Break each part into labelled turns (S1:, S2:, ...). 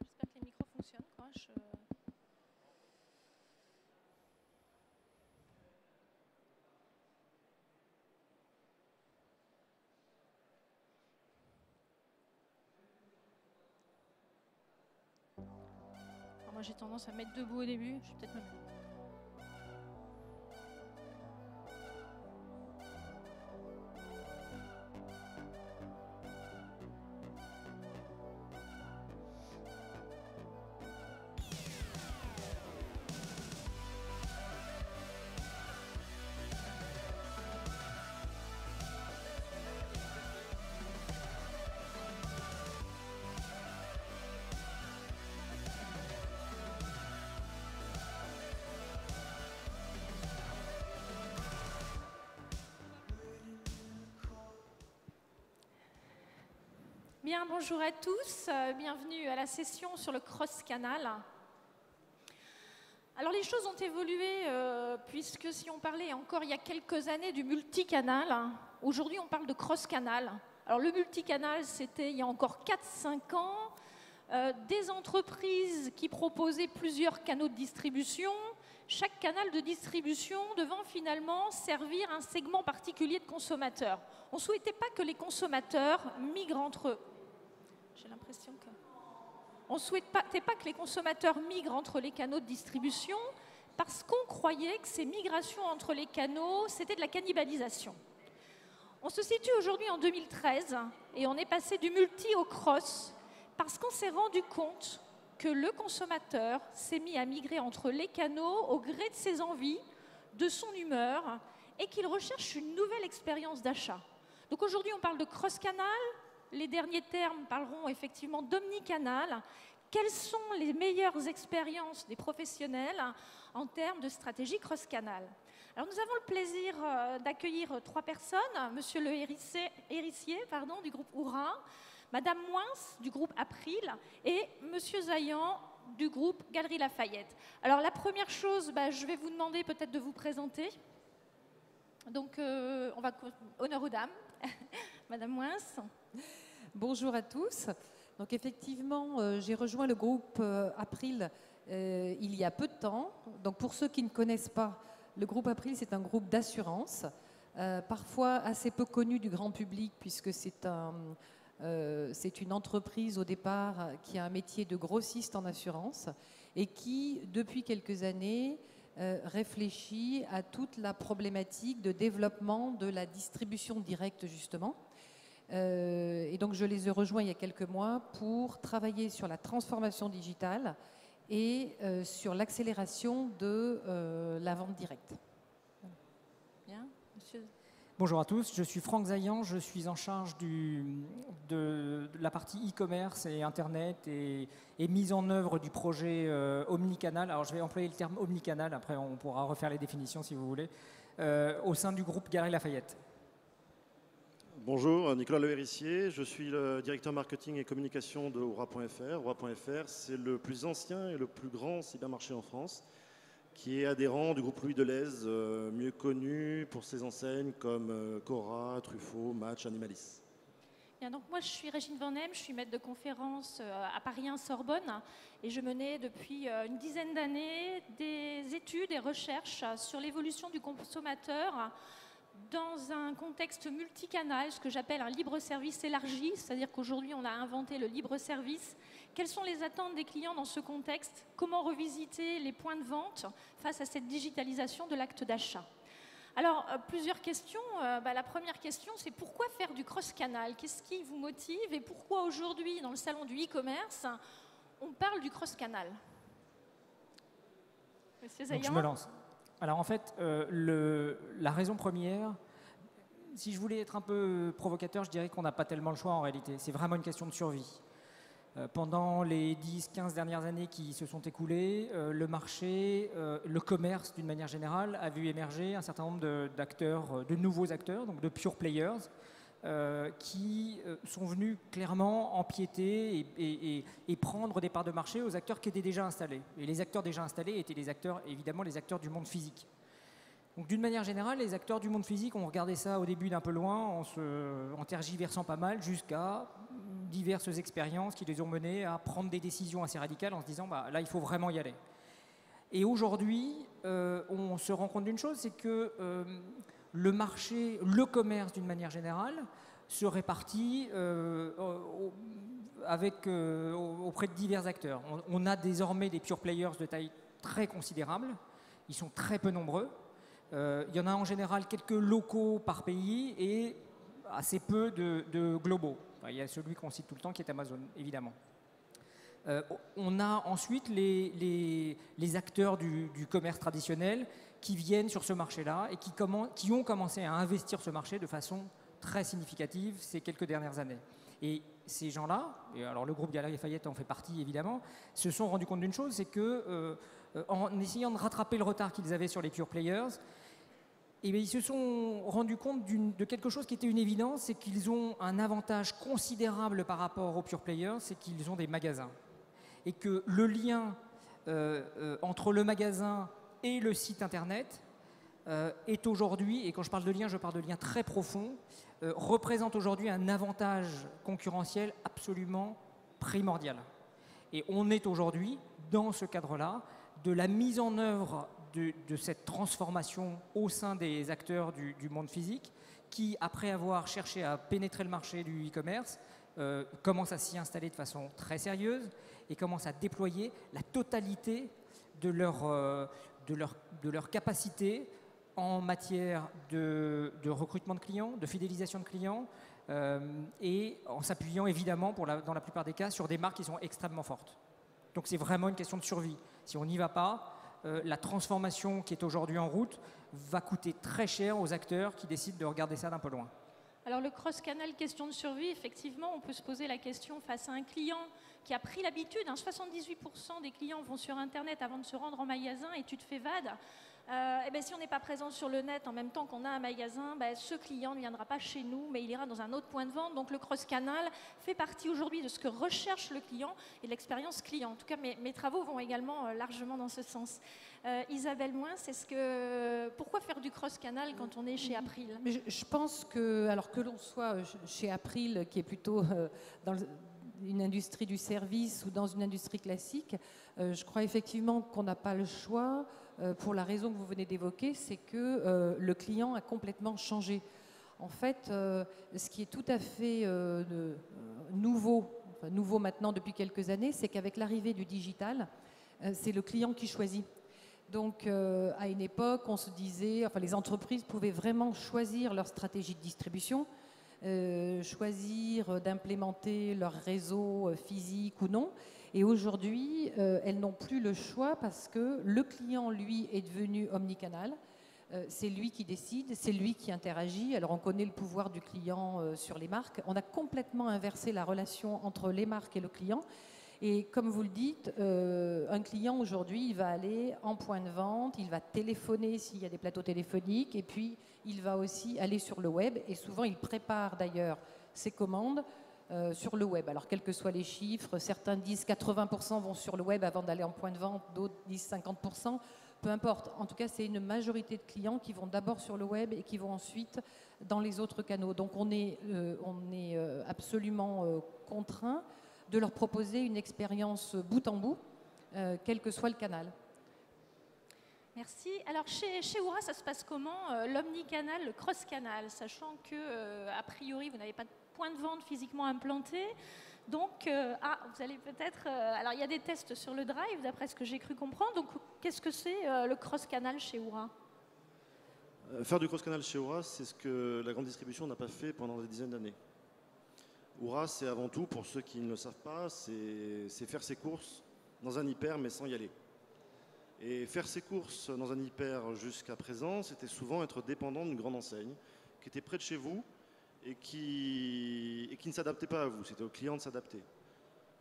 S1: J'espère que les micros fonctionnent, quoi. Alors, moi, j'ai tendance à me mettre debout au début. Je vais peut-être me mettre. Bien, bonjour à tous, bienvenue à la session sur le cross-canal. Alors les choses ont évolué, puisque si on parlait encore il y a quelques années du multicanal, aujourd'hui on parle de cross-canal. Alors le multicanal, c'était il y a encore 4-5 ans, des entreprises qui proposaient plusieurs canaux de distribution, chaque canal de distribution devant finalement servir un segment particulier de consommateurs. On ne souhaitait pas que les consommateurs migrent entre eux. J'ai l'impression que... On ne souhaitait pas que les consommateurs migrent entre les canaux de distribution parce qu'on croyait que ces migrations entre les canaux, c'était de la cannibalisation. On se situe aujourd'hui en 2013 et on est passé du multi au cross parce qu'on s'est rendu compte que le consommateur s'est mis à migrer entre les canaux au gré de ses envies, de son humeur et qu'il recherche une nouvelle expérience d'achat. Donc aujourd'hui, on parle de cross-canal. Les derniers termes parleront effectivement d'omnicanal. Quelles sont les meilleures expériences des professionnels en termes de stratégie cross-canal? Alors nous avons le plaisir d'accueillir 3 personnes. Monsieur Le Hérissier du groupe Oura, Madame Moins du groupe April et Monsieur Zayan du groupe Galeries Lafayette. Alors la première chose, je vais vous demander peut-être de vous présenter. Donc on va honneur aux dames. Madame Moins.
S2: Bonjour à tous. Donc effectivement, j'ai rejoint le groupe April il y a peu de temps. Donc pour ceux qui ne connaissent pas, le groupe April, c'est un groupe d'assurance, parfois assez peu connu du grand public puisque c'est une entreprise au départ qui a un métier de grossiste en assurance et qui, depuis quelques années, réfléchit à toute la problématique de développement de la distribution directe justement. Et donc je les ai rejoints il y a quelques mois pour travailler sur la transformation digitale et sur l'accélération de la vente directe.
S1: Bien, monsieur.
S3: Bonjour à tous, je suis Franck Zayan, je suis en charge de la partie e-commerce et Internet et mise en œuvre du projet omnicanal. Alors je vais employer le terme omnicanal, après on pourra refaire les définitions si vous voulez, au sein du groupe Galeries Lafayette.
S4: Bonjour, Nicolas Le Hérissier, je suis le directeur marketing et communication de Oura.fr. Oura.fr, c'est le plus ancien et le plus grand cybermarché en France, qui est adhérent du groupe Louis Delhaize, mieux connu pour ses enseignes comme Cora, Truffaut, Match, Animalis.
S1: Bien, donc moi je suis Régine Van Hem, je suis maître de conférence à Paris 1 Sorbonne et je menais depuis une dizaine d'années des études et recherches sur l'évolution du consommateur dans un contexte multicanal, ce que j'appelle un libre-service élargi, c'est-à-dire qu'aujourd'hui on a inventé le libre-service. Quelles sont les attentes des clients dans ce contexte? Comment revisiter les points de vente face à cette digitalisation de l'acte d'achat? Alors, plusieurs questions. La première question, c'est pourquoi faire du cross-canal? Qu'est-ce qui vous motive et pourquoi aujourd'hui, dans le salon du e-commerce, on parle du cross-canal? Monsieur Zayan.
S3: Donc je me lance. Alors en fait, la raison première, si je voulais être un peu provocateur, je dirais qu'on n'a pas tellement le choix en réalité. C'est vraiment une question de survie. Pendant les 10-15 dernières années qui se sont écoulées, le marché, le commerce d'une manière générale, a vu émerger un certain nombre d'acteurs, de nouveaux acteurs, donc de pure players, qui sont venus clairement empiéter et prendre des parts de marché aux acteurs qui étaient déjà installés. Et les acteurs déjà installés étaient les acteurs, évidemment, les acteurs du monde physique. Donc d'une manière générale, les acteurs du monde physique ont regardé ça au début d'un peu loin, en tergiversant pas mal, jusqu'à diverses expériences qui les ont menés à prendre des décisions assez radicales en se disant bah, là, il faut vraiment y aller. Et aujourd'hui, on se rend compte d'une chose, c'est que le marché, le commerce d'une manière générale, se répartit auprès de divers acteurs. On a désormais des pure players de taille très considérable. Ils sont très peu nombreux. Il y en a en général quelques locaux par pays et assez peu de globaux. Enfin, il y a celui qu'on cite tout le temps qui est Amazon, évidemment. On a ensuite les acteurs du commerce traditionnel qui viennent sur ce marché-là et qui ont commencé à investir ce marché de façon très significative ces quelques dernières années. Et ces gens-là, et alors le groupe Galeries Lafayette en fait partie évidemment, se sont rendus compte d'une chose, c'est que en essayant de rattraper le retard qu'ils avaient sur les pure players, et bien, ils se sont rendus compte de quelque chose qui était une évidence, c'est qu'ils ont un avantage considérable par rapport aux pure players, c'est qu'ils ont des magasins. Et que le lien entre le magasin et le site internet est aujourd'hui, et quand je parle de lien, je parle de lien très profond, représente aujourd'hui un avantage concurrentiel absolument primordial. Et on est aujourd'hui, dans ce cadre-là, de la mise en œuvre de cette transformation au sein des acteurs du monde physique qui, après avoir cherché à pénétrer le marché du e-commerce, commencent à s'y installer de façon très sérieuse et commencent à déployer la totalité de leur capacité en matière de recrutement de clients, de fidélisation de clients et en s'appuyant évidemment, dans la plupart des cas, sur des marques qui sont extrêmement fortes. Donc c'est vraiment une question de survie. Si on n'y va pas, la transformation qui est aujourd'hui en route va coûter très cher aux acteurs qui décident de regarder ça d'un peu loin.
S1: Alors le cross-canal, question de survie, effectivement, on peut se poser la question face à un client qui a pris l'habitude, 78% des clients vont sur Internet avant de se rendre en magasin et tu te fais VAD. Et bien, si on n'est pas présent sur le net en même temps qu'on a un magasin, ben, ce client ne viendra pas chez nous, mais il ira dans un autre point de vente. Donc le cross-canal fait partie aujourd'hui de ce que recherche le client et de l'expérience client. En tout cas, mes travaux vont également largement dans ce sens. Isabelle Moins, pourquoi faire du cross-canal quand on est chez April?
S2: Mais je pense que, alors que l'on soit chez April, qui est plutôt dans une industrie du service ou dans une industrie classique, je crois effectivement qu'on n'a pas le choix. Pour la raison que vous venez d'évoquer, c'est que le client a complètement changé. En fait, ce qui est tout à fait nouveau maintenant depuis quelques années, c'est qu'avec l'arrivée du digital, c'est le client qui choisit. Donc, à une époque, on se disait, enfin, les entreprises pouvaient vraiment choisir leur stratégie de distribution, choisir d'implémenter leur réseau physique ou non. Et aujourd'hui, elles n'ont plus le choix parce que le client, lui, est devenu omnicanal. C'est lui qui décide, c'est lui qui interagit. Alors, on connaît le pouvoir du client sur les marques. On a complètement inversé la relation entre les marques et le client. Et comme vous le dites, un client aujourd'hui, il va aller en point de vente, il va téléphoner s'il y a des plateaux téléphoniques, et puis il va aussi aller sur le web. Et souvent, il prépare d'ailleurs ses commandes sur le web. Alors, quels que soient les chiffres, certains disent 80% vont sur le web avant d'aller en point de vente, d'autres disent 50%. Peu importe. En tout cas, c'est une majorité de clients qui vont d'abord sur le web et qui vont ensuite dans les autres canaux. Donc, on est absolument contraint de leur proposer une expérience bout en bout, quel que soit le canal.
S1: Merci. Alors chez Oura, ça se passe comment, l'omnicanal, le cross-canal, sachant que a priori vous n'avez pas de point de vente physiquement implanté. Donc, vous allez peut-être... alors il y a des tests sur le drive, d'après ce que j'ai cru comprendre. Donc qu'est-ce que c'est le cross-canal chez Oura?
S4: Faire du cross-canal chez Oura, c'est ce que la grande distribution n'a pas fait pendant des dizaines d'années. Oura, c'est avant tout, pour ceux qui ne le savent pas, c'est faire ses courses dans un hyper mais sans y aller. Et faire ses courses dans un hyper jusqu'à présent, c'était souvent être dépendant d'une grande enseigne qui était près de chez vous et qui ne s'adaptait pas à vous. C'était au client de s'adapter.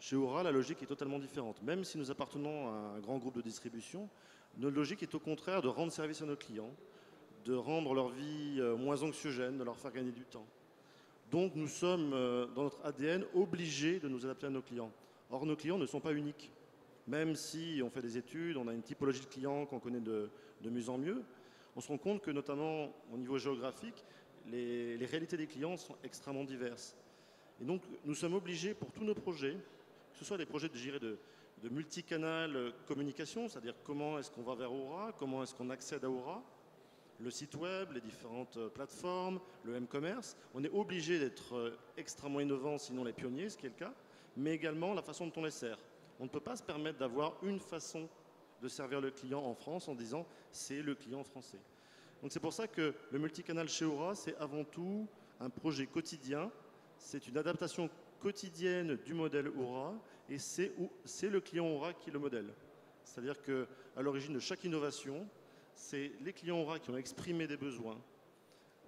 S4: Chez Oura, la logique est totalement différente. Même si nous appartenons à un grand groupe de distribution, notre logique est au contraire de rendre service à nos clients, de rendre leur vie moins anxiogène, de leur faire gagner du temps. Donc nous sommes, dans notre ADN, obligés de nous adapter à nos clients. Or, nos clients ne sont pas uniques. Même si on fait des études, on a une typologie de clients qu'on connaît de mieux en mieux, on se rend compte que, notamment au niveau géographique, les réalités des clients sont extrêmement diverses. Et donc, nous sommes obligés pour tous nos projets, que ce soit des projets de multicanal communication, c'est-à-dire comment est-ce qu'on va vers Aura, comment est-ce qu'on accède à Aura, le site web, les différentes plateformes, le m-commerce. On est obligé d'être extrêmement innovant, sinon les pionniers, ce qui est le cas, mais également la façon dont on les sert. On ne peut pas se permettre d'avoir une façon de servir le client en France en disant c'est le client français. Donc c'est pour ça que le multicanal chez Aura, c'est avant tout un projet quotidien, c'est une adaptation quotidienne du modèle Aura et c'est le client Aura qui est le modèle. C'est-à-dire qu'à l'origine de chaque innovation, c'est les clients Aura qui ont exprimé des besoins,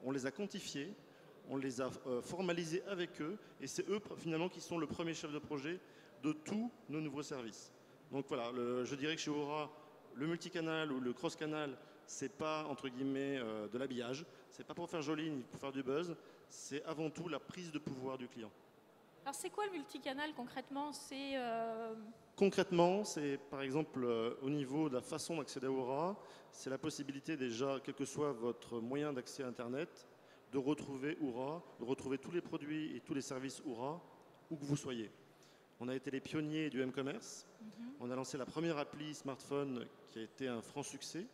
S4: on les a quantifiés, on les a formalisés avec eux et c'est eux finalement qui sont le premier chef de projet de tous nos nouveaux services. Donc voilà, je dirais que chez Aura, le multicanal ou le cross-canal, c'est pas entre guillemets de l'habillage, c'est pas pour faire joli ni pour faire du buzz, c'est avant tout la prise de pouvoir du client.
S1: Alors c'est quoi le multicanal concrètement?
S4: Concrètement, c'est par exemple au niveau de la façon d'accéder à Aura, c'est la possibilité déjà, quel que soit votre moyen d'accès à Internet, de retrouver Aura, de retrouver tous les produits et tous les services Aura, où que vous soyez. On a été les pionniers du m-commerce. On a lancé la première appli smartphone qui a été un franc succès.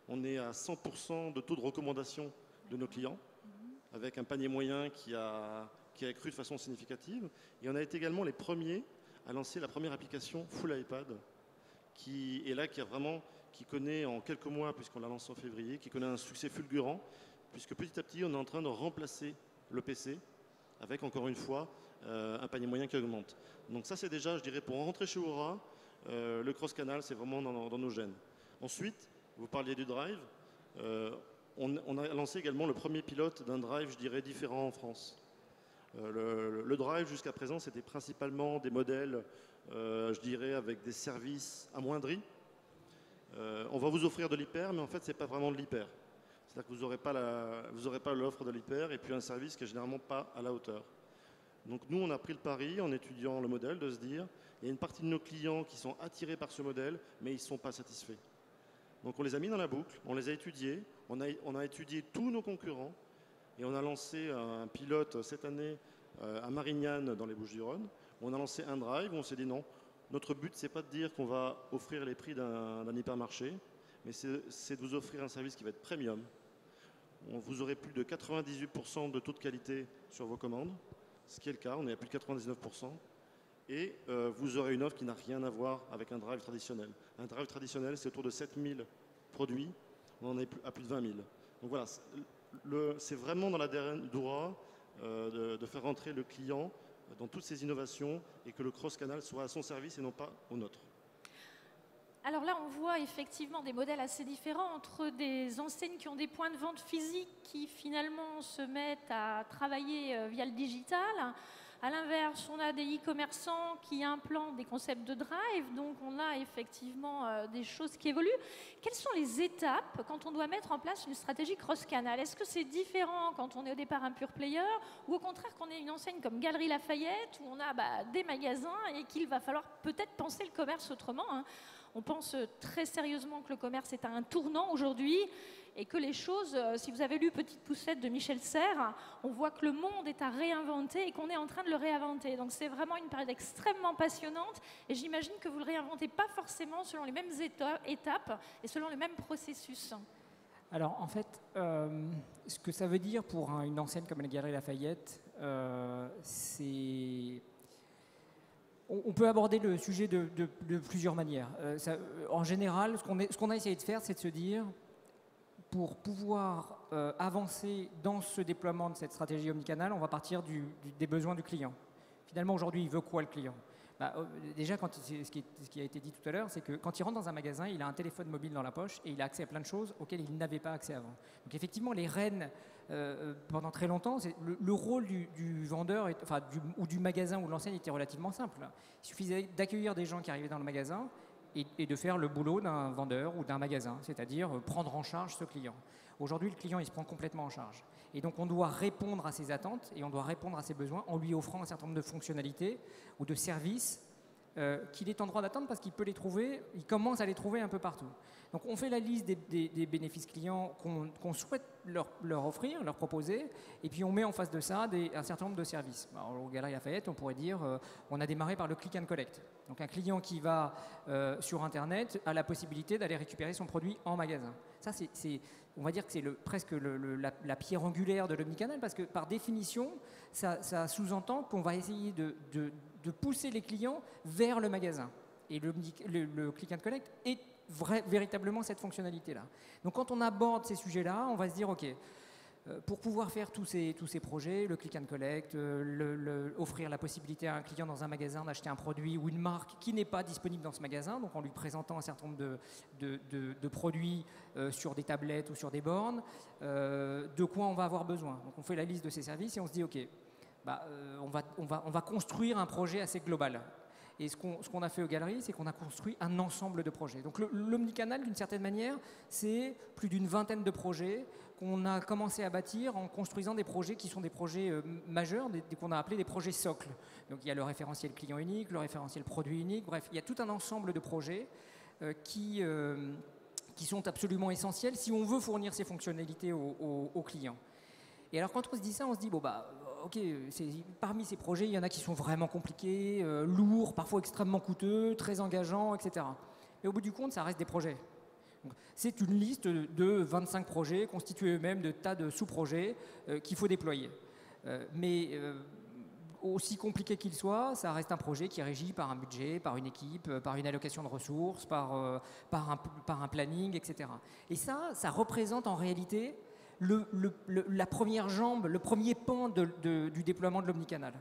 S4: On est à 100% de taux de recommandation de nos clients, avec un panier moyen qui a cru de façon significative. Et on a été également les premiers à lancer la première application Full iPad, qui connaît en quelques mois, puisqu'on l'a lancé en février, qui connaît un succès fulgurant, puisque petit à petit, on est en train de remplacer le PC avec, encore une fois, un panier moyen qui augmente. Donc ça, c'est déjà, je dirais, pour rentrer chez Aura, le cross-canal, c'est vraiment dans nos gènes. Ensuite, vous parliez du drive. On a lancé également le premier pilote d'un drive, je dirais, différent en France. Le drive, jusqu'à présent, c'était principalement des modèles, je dirais, avec des services amoindris. On va vous offrir de l'hyper, mais en fait, ce n'est pas vraiment de l'hyper. C'est-à-dire que vous n'aurez pas l'offre de l'hyper et puis un service qui n'est généralement pas à la hauteur. Donc nous, on a pris le pari, en étudiant le modèle, de se dire, il y a une partie de nos clients qui sont attirés par ce modèle, mais ils ne sont pas satisfaits. Donc on les a mis dans la boucle, on les a étudiés, on a étudié tous nos concurrents, et on a lancé un pilote cette année à Marignane, dans les Bouches-du-Rhône. On a lancé un drive, où on s'est dit non, notre but, c'est pas de dire qu'on va offrir les prix d'un hypermarché, mais c'est de vous offrir un service qui va être premium. Vous aurez plus de 98% de taux de qualité sur vos commandes, ce qui est le cas, on est à plus de 99%. Et vous aurez une offre qui n'a rien à voir avec un drive traditionnel. Un drive traditionnel, c'est autour de 7000 produits, on en est à plus de 20 000. Donc voilà, c'est vraiment dans l'ADN d'Aura de faire rentrer le client dans toutes ces innovations et que le cross-canal soit à son service et non pas au nôtre.
S1: Alors là, on voit effectivement des modèles assez différents entre des enseignes qui ont des points de vente physiques qui finalement se mettent à travailler via le digital. À l'inverse, on a des e-commerçants qui implantent des concepts de drive, donc on a effectivement des choses qui évoluent. Quelles sont les étapes quand on doit mettre en place une stratégie cross-canal? Est-ce que c'est différent quand on est au départ un pure player ou au contraire qu'on est une enseigne comme Galeries Lafayette où on a des magasins et qu'il va falloir peut-être penser le commerce autrement, hein. On pense très sérieusement que le commerce est à un tournant aujourd'hui et que les choses, si vous avez lu Petite Poussette de Michel Serres, on voit que le monde est à réinventer et qu'on est en train de le réinventer. Donc c'est vraiment une période extrêmement passionnante et j'imagine que vous ne le réinventez pas forcément selon les mêmes étapes et selon le même processus.
S3: Alors en fait, ce que ça veut dire pour une enseigne comme la Galerie Lafayette, c'est... On peut aborder le sujet de plusieurs manières. En général, ce qu'on a essayé de faire, c'est de se dire, pour pouvoir avancer dans ce déploiement de cette stratégie omnicanal, on va partir des besoins du client. Finalement, aujourd'hui, il veut quoi le client? Déjà, ce qui a été dit tout à l'heure, c'est que quand il rentre dans un magasin, il a un téléphone mobile dans la poche et il a accès à plein de choses auxquelles il n'avait pas accès avant. Donc effectivement, les reines, pendant très longtemps, le rôle du vendeur, ou du magasin ou de l'enseigne était relativement simple. Il suffisait d'accueillir des gens qui arrivaient dans le magasin et de faire le boulot d'un vendeur ou d'un magasin, c'est-à-dire prendre en charge ce client. Aujourd'hui, le client, il se prend complètement en charge. Et donc, on doit répondre à ses attentes et on doit répondre à ses besoins en lui offrant un certain nombre de fonctionnalités ou de services qu'il est en droit d'attendre parce qu'il peut les trouver, il commence à les trouver un peu partout. Donc on fait la liste des bénéfices clients qu'on souhaite leur offrir, leur proposer, et puis on met en face de ça un certain nombre de services. Alors, au Galeries Lafayette, on pourrait dire, on a démarré par le click and collect. Donc un client qui va sur Internet a la possibilité d'aller récupérer son produit en magasin. Ça, on va dire que c'est presque la pierre angulaire de l'omnicanal, parce que par définition, ça sous-entend qu'on va essayer de pousser les clients vers le magasin. Et le click and collect est véritablement cette fonctionnalité-là. Donc quand on aborde ces sujets-là, on va se dire, OK, pour pouvoir faire tous ces projets, le click and collect, offrir la possibilité à un client dans un magasin d'acheter un produit ou une marque qui n'est pas disponible dans ce magasin, donc en lui présentant un certain nombre de produits sur des tablettes ou sur des bornes, de quoi on va avoir besoin. Donc on fait la liste de ces services et on se dit, OK, on va construire un projet assez global. Et ce qu'on a fait aux Galeries, c'est qu'on a construit un ensemble de projets. Donc l'omnicanal, d'une certaine manière, c'est plus d'une vingtaine de projets qu'on a commencé à bâtir en construisant des projets qui sont des projets majeurs, qu'on a appelés des projets socles. Donc il y a le référentiel client unique, le référentiel produit unique, bref, il y a tout un ensemble de projets qui sont absolument essentiels si on veut fournir ces fonctionnalités aux clients. Et alors quand on se dit ça, on se dit, OK, parmi ces projets, il y en a qui sont vraiment compliqués, lourds, parfois extrêmement coûteux, très engageants, etc. Mais au bout du compte, ça reste des projets. C'est une liste de 25 projets constitués eux-mêmes de tas de sous-projets qu'il faut déployer. Mais aussi compliqué qu'il soit, ça reste un projet qui est régi par un budget, par une équipe, par une allocation de ressources, par un planning, etc. Et ça représente en réalité la première jambe, le premier pan du déploiement de l'omnicanal.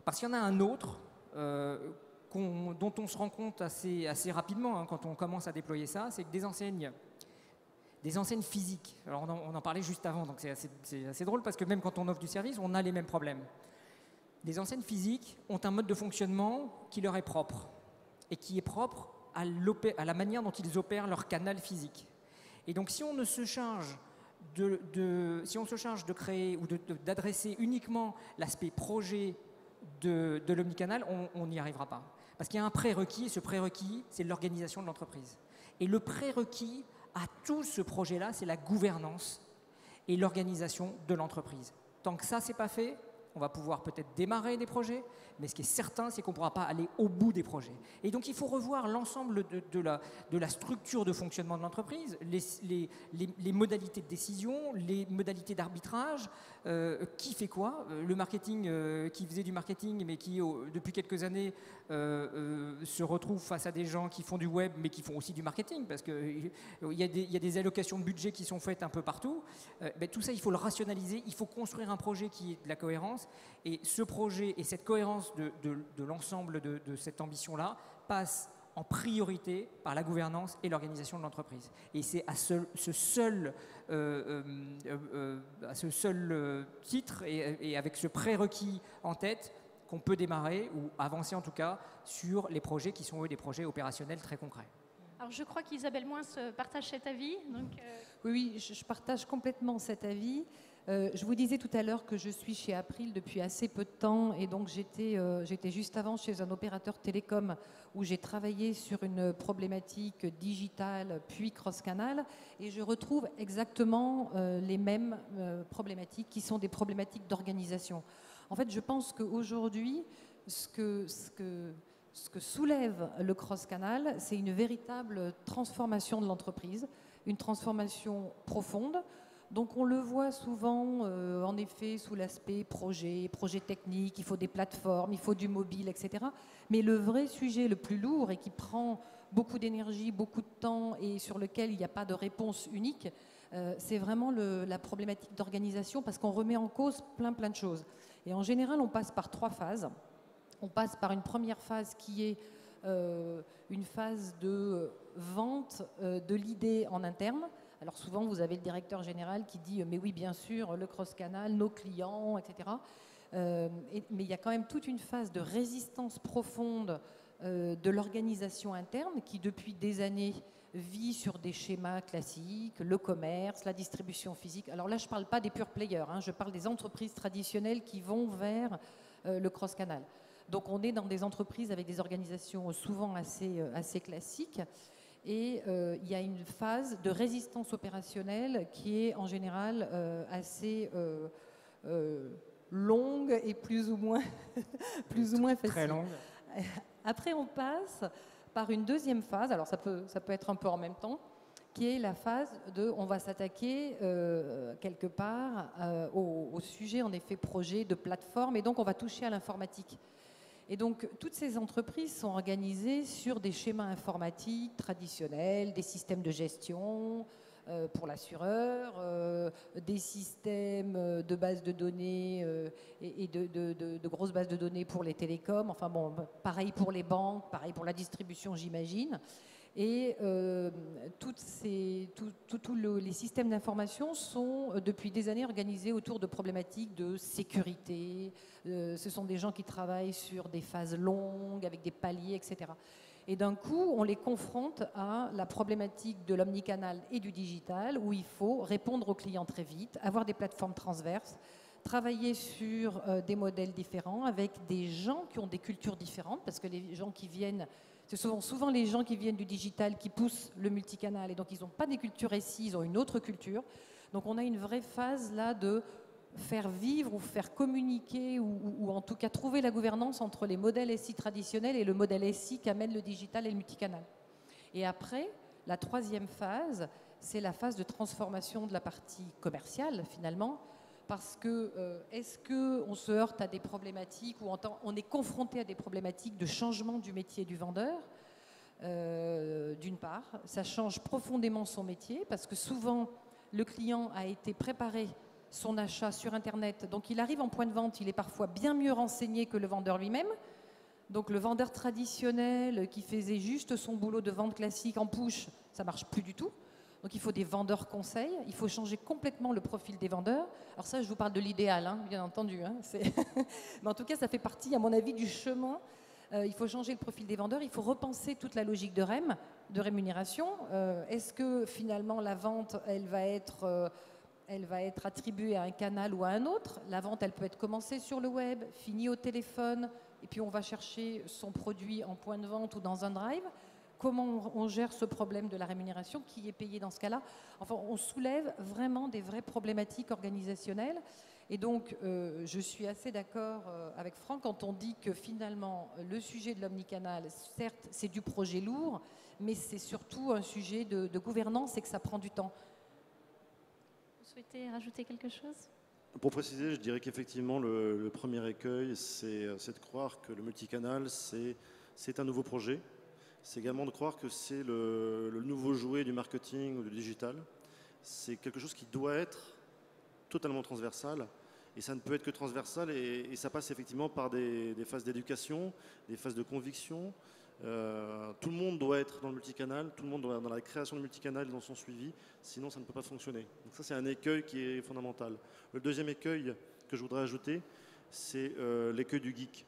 S3: Parce qu'il y en a un autre dont on se rend compte assez rapidement quand on commence à déployer ça, c'est que des enseignes physiques, alors on en parlait juste avant, donc c'est assez drôle parce que même quand on offre du service, on a les mêmes problèmes. Les enseignes physiques ont un mode de fonctionnement qui leur est propre et qui est propre à la manière dont ils opèrent leur canal physique. Et donc si on se charge de créer ou d'adresser uniquement l'aspect projet de l'omnicanal, on n'y arrivera pas. Parce qu'il y a un prérequis, et ce prérequis, c'est l'organisation de l'entreprise. Et le prérequis à tout ce projet-là, c'est la gouvernance et l'organisation de l'entreprise. Tant que ça, c'est pas fait, on va pouvoir peut-être démarrer des projets, mais ce qui est certain, c'est qu'on ne pourra pas aller au bout des projets. Et donc, il faut revoir l'ensemble de la structure de fonctionnement de l'entreprise, les modalités de décision, les modalités d'arbitrage, qui fait quoi. Le marketing, qui faisait du marketing, mais qui, depuis quelques années, se retrouve face à des gens qui font du web, mais qui font aussi du marketing, parce qu'il y a des allocations de budget qui sont faites un peu partout. Tout ça, il faut le rationaliser, il faut construire un projet qui ait de la cohérence. Et ce projet et cette cohérence de l'ensemble de cette ambition-là passe en priorité par la gouvernance et l'organisation de l'entreprise. Et c'est à ce seul titre et avec ce prérequis en tête qu'on peut démarrer ou avancer en tout cas sur les projets qui sont eux des projets opérationnels très concrets.
S1: Alors je crois qu'Isabelle Moins partage cet avis. Donc,
S2: Oui, je partage complètement cet avis. Je vous disais tout à l'heure que je suis chez April depuis assez peu de temps et donc j'étais juste avant chez un opérateur télécom où j'ai travaillé sur une problématique digitale puis cross-canal et je retrouve exactement les mêmes problématiques qui sont des problématiques d'organisation. En fait, je pense qu'aujourd'hui, ce que soulève le cross-canal, c'est une véritable transformation de l'entreprise, une transformation profonde. Donc on le voit souvent, en effet, sous l'aspect projet technique, il faut des plateformes, il faut du mobile, etc. Mais le vrai sujet le plus lourd et qui prend beaucoup d'énergie, beaucoup de temps et sur lequel il n'y a pas de réponse unique, c'est vraiment la problématique d'organisation parce qu'on remet en cause plein de choses. Et en général, on passe par 3 phases. On passe par une première phase qui est une phase de vente de l'idée en interne. Alors souvent, vous avez le directeur général qui dit « mais oui, bien sûr, le cross-canal, nos clients, etc. » Mais il y a quand même toute une phase de résistance profonde de l'organisation interne qui, depuis des années, vit sur des schémas classiques, le commerce, la distribution physique. Alors là, je ne parle pas des pure players, je parle des entreprises traditionnelles qui vont vers le cross-canal. Donc on est dans des entreprises avec des organisations souvent assez classiques. Et il y a une phase de résistance opérationnelle qui est en général assez longue et plus ou moins facile.
S3: Très longue.
S2: Après, on passe par une deuxième phase, alors ça peut être un peu en même temps, qui est la phase de, on va s'attaquer quelque part au sujet, en effet, projet de plateforme, et donc on va toucher à l'informatique. Et donc, toutes ces entreprises sont organisées sur des schémas informatiques traditionnels, des systèmes de gestion pour l'assureur, des systèmes de bases de données et de grosses bases de données pour les télécoms. Enfin bon, pareil pour les banques, pareil pour la distribution, j'imagine. Et tous les systèmes d'information sont depuis des années organisés autour de problématiques de sécurité. Ce sont des gens qui travaillent sur des phases longues, avec des paliers, etc. Et d'un coup, on les confronte à la problématique de l'omnicanal et du digital, où il faut répondre aux clients très vite, avoir des plateformes transverses, travailler sur des modèles différents, avec des gens qui ont des cultures différentes, parce que les gens qui viennent... C'est souvent les gens qui viennent du digital qui poussent le multicanal et donc ils n'ont pas des cultures SI, ils ont une autre culture. Donc on a une vraie phase là de faire vivre ou faire communiquer ou en tout cas trouver la gouvernance entre les modèles SI traditionnels et le modèle SI qu'amène le digital et le multicanal. Et après, la troisième phase, c'est la phase de transformation de la partie commerciale finalement. Parce que est-ce qu'on se heurte à des problématiques ou on est confronté à des problématiques de changement du métier du vendeur d'une part, ça change profondément son métier parce que souvent le client a été préparé son achat sur Internet, donc il arrive en point de vente, il est parfois bien mieux renseigné que le vendeur lui-même. Donc le vendeur traditionnel qui faisait juste son boulot de vente classique en push, ça marche plus du tout. Donc il faut des vendeurs conseils, il faut changer complètement le profil des vendeurs. Alors ça, je vous parle de l'idéal, hein, bien entendu. Hein, mais en tout cas, ça fait partie, à mon avis, du chemin. Il faut changer le profil des vendeurs, il faut repenser toute la logique de REM, de rémunération. Est-ce que finalement la vente, elle va être attribuée à un canal ou à un autre? La vente, elle peut être commencée sur le web, finie au téléphone, et puis on va chercher son produit en point de vente ou dans un drive. Comment on gère ce problème de la rémunération? Qui est payé dans ce cas-là? Enfin, on soulève vraiment des vraies problématiques organisationnelles. Et donc, je suis assez d'accord avec Franck quand on dit que finalement, le sujet de l'omnicanal, certes, c'est du projet lourd, mais c'est surtout un sujet de gouvernance et que ça prend du temps.
S1: Vous souhaitez rajouter quelque chose?
S4: Pour préciser, je dirais qu'effectivement, le premier écueil, c'est de croire que le multicanal, c'est un nouveau projet. C'est également de croire que c'est le nouveau jouet du marketing ou du digital. C'est quelque chose qui doit être totalement transversal. Et ça ne peut être que transversal et ça passe effectivement par des phases d'éducation, des phases de conviction. Tout le monde doit être dans le multicanal, tout le monde doit être dans la création du multicanal et dans son suivi, sinon ça ne peut pas fonctionner. Donc ça, c'est un écueil qui est fondamental. Le deuxième écueil que je voudrais ajouter, c'est l'écueil du geek.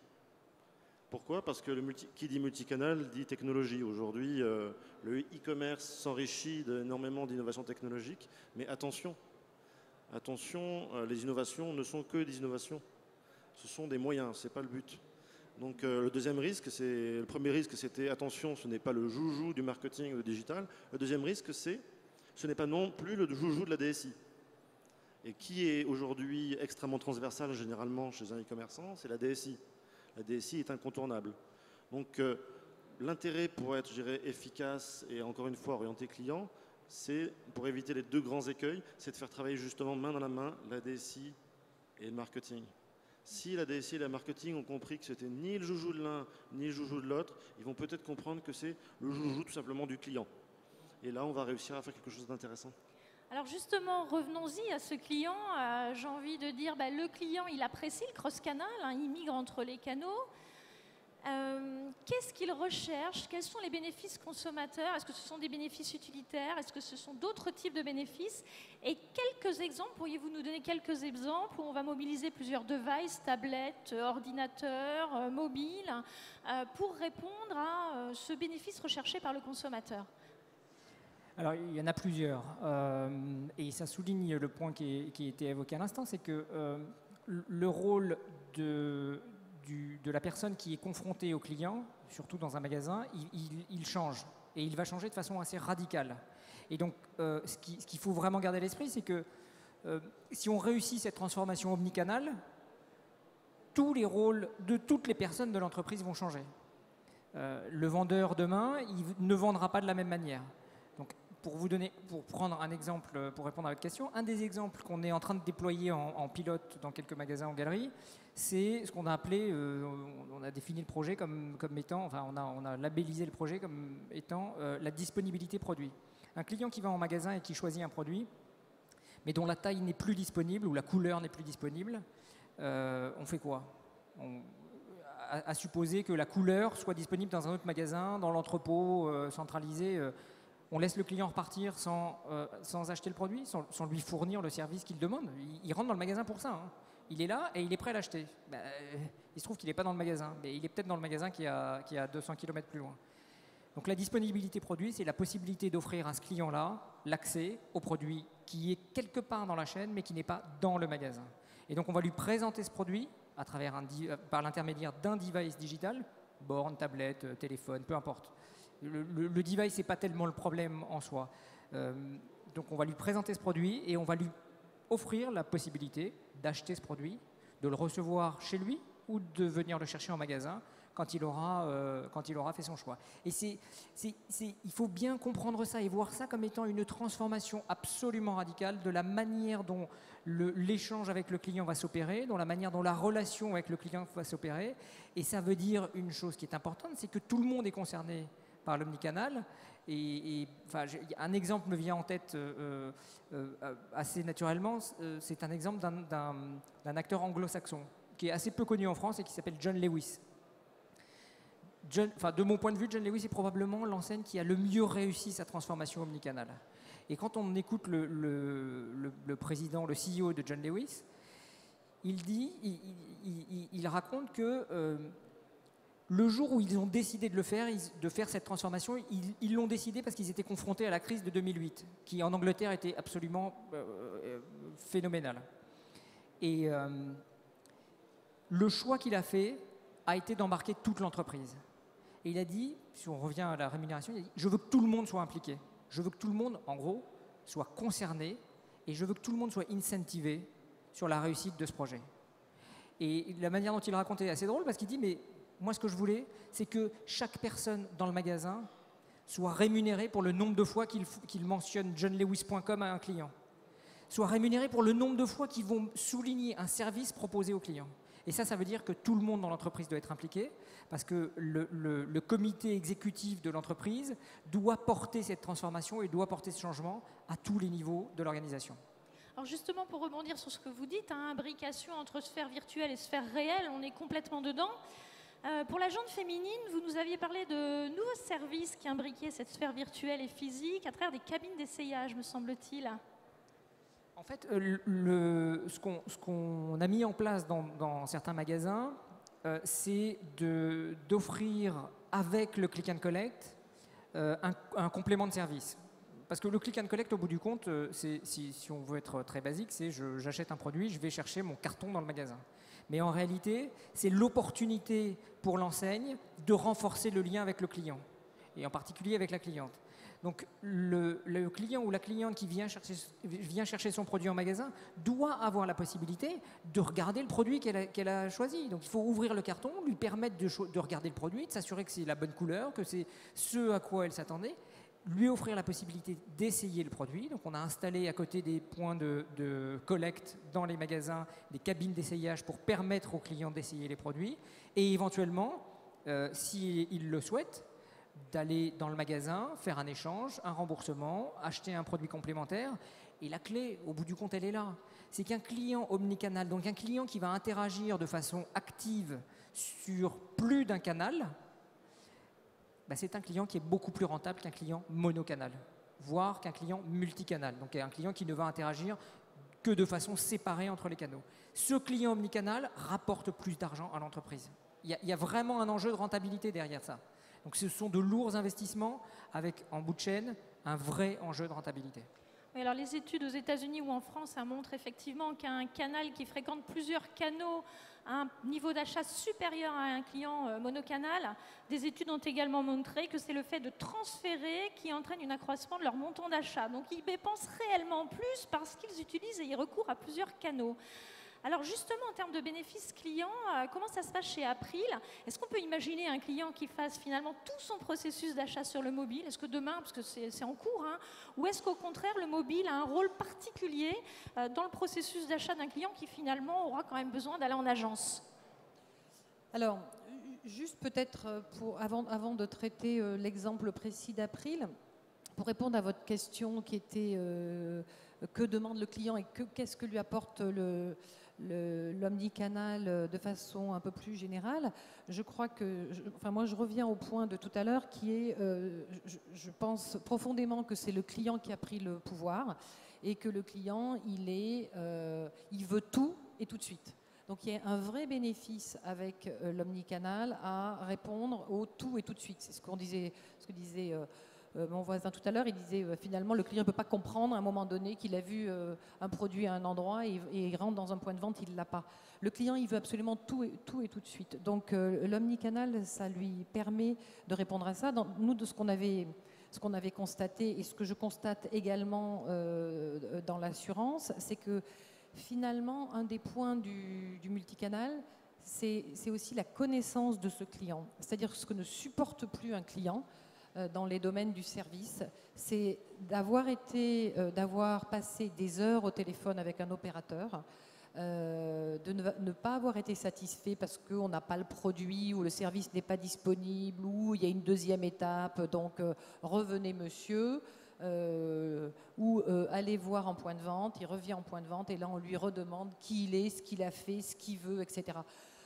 S4: Pourquoi? Parce que qui dit multicanal dit technologie. Aujourd'hui, le e-commerce s'enrichit d'énormément d'innovations technologiques, mais attention, les innovations ne sont que des innovations. Ce sont des moyens, ce n'est pas le but. Donc le premier risque, c'était attention, ce n'est pas le joujou du marketing ou du digital. Le deuxième risque, ce n'est pas non plus le joujou de la DSI. Et qui est aujourd'hui extrêmement transversal généralement chez un e-commerçant? C'est la DSI. La DSI est incontournable. Donc l'intérêt pour être, je dirais, efficace et encore une fois orienté client, c'est, pour éviter les deux grands écueils, c'est de faire travailler justement main dans la main la DSI et le marketing. Si la DSI et le marketing ont compris que c'était ni le joujou de l'un ni le joujou de l'autre, ils vont peut-être comprendre que c'est le joujou tout simplement du client. Et là, on va réussir à faire quelque chose d'intéressant.
S1: Alors justement, revenons-y à ce client. J'ai envie de dire, le client, il apprécie le cross-canal, hein, il migre entre les canaux. Qu'est-ce qu'il recherche? Quels sont les bénéfices consommateurs? Est-ce que ce sont des bénéfices utilitaires? Est-ce que ce sont d'autres types de bénéfices? Et quelques exemples, pourriez-vous nous donner quelques exemples où on va mobiliser plusieurs devices, tablettes, ordinateurs, mobiles, pour répondre à ce bénéfice recherché par le consommateur?
S3: Alors, il y en a plusieurs. Et ça souligne le point qui a été évoqué à l'instant, c'est que le rôle de la personne qui est confrontée au client, surtout dans un magasin, il change. Et il va changer de façon assez radicale. Et donc, ce qu'il faut vraiment garder à l'esprit, c'est que si on réussit cette transformation omnicanal, tous les rôles de toutes les personnes de l'entreprise vont changer. Le vendeur demain, il ne vendra pas de la même manière. Donc, pour prendre un exemple, pour répondre à votre question, un des exemples qu'on est en train de déployer en pilote dans quelques magasins en galerie, c'est ce qu'on a appelé, on a défini le projet comme étant, enfin on a labellisé le projet comme étant la disponibilité produit. Un client qui va en magasin et qui choisit un produit, mais dont la taille n'est plus disponible ou la couleur n'est plus disponible, on fait quoi? À supposer que la couleur soit disponible dans un autre magasin, dans l'entrepôt centralisé, on laisse le client repartir sans acheter le produit, sans lui fournir le service qu'il demande. Il rentre dans le magasin pour ça. Hein. Il est là et il est prêt à l'acheter. Il se trouve qu'il n'est pas dans le magasin, mais il est peut-être dans le magasin qui est à 200 km plus loin. Donc la disponibilité produit, c'est la possibilité d'offrir à ce client-là l'accès au produit qui est quelque part dans la chaîne, mais qui n'est pas dans le magasin. Et donc on va lui présenter ce produit à travers par l'intermédiaire d'un device digital, borne, tablette, téléphone, peu importe. Le device, ce n'est pas tellement le problème en soi. Donc on va lui présenter ce produit et on va lui offrir la possibilité d'acheter ce produit, de le recevoir chez lui ou de venir le chercher en magasin quand il aura fait son choix. Et il faut bien comprendre ça et voir ça comme étant une transformation absolument radicale de la manière dont l'échange avec le client va s'opérer, dont la manière dont la relation avec le client va s'opérer. Et ça veut dire une chose qui est importante, c'est que tout le monde est concerné par l'omnicanal. Enfin, un exemple me vient en tête assez naturellement, c'est un exemple d'un acteur anglo-saxon qui est assez peu connu en France et qui s'appelle John Lewis. De mon point de vue, John Lewis est probablement l'enseigne qui a le mieux réussi sa transformation omnicanale. Et quand on écoute le président, le CEO de John Lewis, il raconte que le jour où ils ont décidé de faire cette transformation, ils l'ont décidé parce qu'ils étaient confrontés à la crise de 2008, qui en Angleterre était absolument phénoménale. Et le choix qu'il a fait a été d'embarquer toute l'entreprise. Et il a dit, si on revient à la rémunération, il a dit, je veux que tout le monde soit impliqué. Je veux que tout le monde, en gros, soit concerné et je veux que tout le monde soit incentivé sur la réussite de ce projet. Et la manière dont il racontait est assez drôle parce qu'il dit, mais moi, ce que je voulais, c'est que chaque personne dans le magasin soit rémunérée pour le nombre de fois qu'il mentionne johnlewis.com à un client, soit rémunérée pour le nombre de fois qu'ils vont souligner un service proposé au client. Et ça veut dire que tout le monde dans l'entreprise doit être impliqué parce que le comité exécutif de l'entreprise doit porter cette transformation et doit porter ce changement à tous les niveaux de l'organisation.
S1: Alors justement, pour rebondir sur ce que vous dites, imbrication entre sphère virtuelle et sphère réelle, on est complètement dedans. Pour la jante féminine, vous nous aviez parlé de nouveaux services qui imbriquaient cette sphère virtuelle et physique à travers des cabines d'essayage, me semble-t-il.
S3: En fait, ce qu'on a mis en place dans certains magasins, c'est d'offrir avec le click and collect un complément de service. Parce que le click and collect, au bout du compte, si on veut être très basique, c'est j'achète un produit, je vais chercher mon carton dans le magasin. Mais en réalité, c'est l'opportunité pour l'enseigne de renforcer le lien avec le client, et en particulier avec la cliente. Donc le client ou la cliente qui vient chercher son produit en magasin doit avoir la possibilité de regarder le produit qu'elle a choisi. Donc il faut ouvrir le carton, lui permettre de regarder le produit, de s'assurer que c'est la bonne couleur, que c'est ce à quoi elle s'attendait, lui offrir la possibilité d'essayer le produit. Donc on a installé à côté des points de collecte dans les magasins des cabines d'essayage pour permettre aux clients d'essayer les produits et éventuellement, s'ils le souhaitent, d'aller dans le magasin, faire un échange, un remboursement, acheter un produit complémentaire. Et la clé, au bout du compte, elle est là. C'est qu'un client omnicanal, donc un client qui va interagir de façon active sur plus d'un canal, c'est un client qui est beaucoup plus rentable qu'un client monocanal, voire qu'un client multicanal. Donc un client qui ne va interagir que de façon séparée entre les canaux. Ce client omnicanal rapporte plus d'argent à l'entreprise. Il y a vraiment un enjeu de rentabilité derrière ça. Donc ce sont de lourds investissements avec, en bout de chaîne, un vrai enjeu de rentabilité.
S1: Oui, alors les études aux États-Unis ou en France, ça montre effectivement qu'un canal qui fréquente plusieurs canaux a un niveau d'achat supérieur à un client monocanal. Des études ont également montré que c'est le fait de transférer qui entraîne un accroissement de leur montant d'achat. Donc ils dépensent réellement plus parce qu'ils utilisent et ils recourent à plusieurs canaux. Alors justement, en termes de bénéfices clients, comment ça se passe chez April? Est-ce qu'on peut imaginer un client qui fasse finalement tout son processus d'achat sur le mobile? Est-ce que demain, parce que c'est en cours, hein, ou est-ce qu'au contraire, le mobile a un rôle particulier dans le processus d'achat d'un client qui finalement aura quand même besoin d'aller en agence?
S2: Alors, juste peut-être avant de traiter l'exemple précis d'April, pour répondre à votre question qui était que demande le client et qu'est-ce que lui apporte l'omnicanal de façon un peu plus générale, je crois que, moi je reviens au point de tout à l'heure qui est, je pense profondément que c'est le client qui a pris le pouvoir et que le client il veut tout et tout de suite. Donc il y a un vrai bénéfice avec l'omnicanal à répondre au tout et tout de suite. C'est ce que disait mon voisin tout à l'heure. Il disait finalement le client ne peut pas comprendre à un moment donné qu'il a vu un produit à un endroit et il rentre dans un point de vente, il ne l'a pas. Le client, il veut absolument tout et tout de suite. Donc l'omnicanal, ça lui permet de répondre à ça. Nous, de ce qu'on avait constaté et ce que je constate également dans l'assurance, c'est que finalement, un des points du multicanal, c'est aussi la connaissance de ce client. C'est-à-dire ce que ne supporte plus un client dans les domaines du service, c'est d'avoir passé des heures au téléphone avec un opérateur, de ne pas avoir été satisfait parce qu'on n'a pas le produit ou le service n'est pas disponible ou il y a une deuxième étape, donc revenez monsieur. Ou aller voir en point de vente, il revient en point de vente et là on lui redemande qui il est, ce qu'il a fait, ce qu'il veut, etc.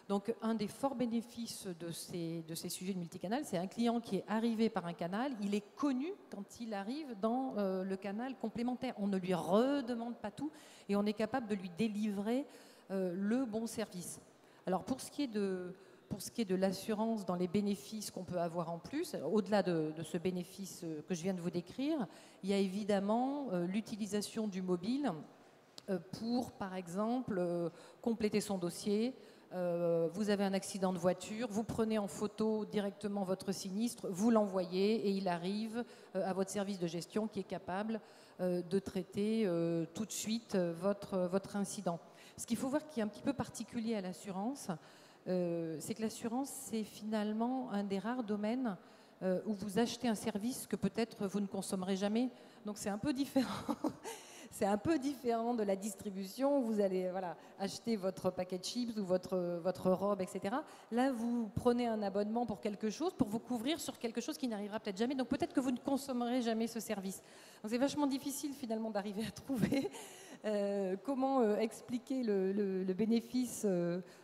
S2: Donc un des forts bénéfices de ces sujets de multicanal, c'est un client qui est arrivé par un canal, il est connu quand il arrive dans le canal complémentaire. On ne lui redemande pas tout et on est capable de lui délivrer le bon service. Alors pour ce qui est de l'assurance dans les bénéfices qu'on peut avoir en plus, au-delà de ce bénéfice que je viens de vous décrire, il y a évidemment l'utilisation du mobile pour, par exemple, compléter son dossier. Vous avez un accident de voiture, vous prenez en photo directement votre sinistre, vous l'envoyez et il arrive à votre service de gestion qui est capable de traiter tout de suite votre incident. Ce qu'il faut voir qui est un petit peu particulier à l'assurance, c'est que l'assurance, c'est finalement un des rares domaines où vous achetez un service que peut-être vous ne consommerez jamais. Donc c'est un peu différent. C'est un peu différent de la distribution. Vous allez acheter votre paquet de chips ou votre robe, etc. Là, vous prenez un abonnement pour quelque chose, pour vous couvrir sur quelque chose qui n'arrivera peut-être jamais. Donc peut-être que vous ne consommerez jamais ce service. Donc c'est vachement difficile finalement d'arriver à trouver comment expliquer le bénéfice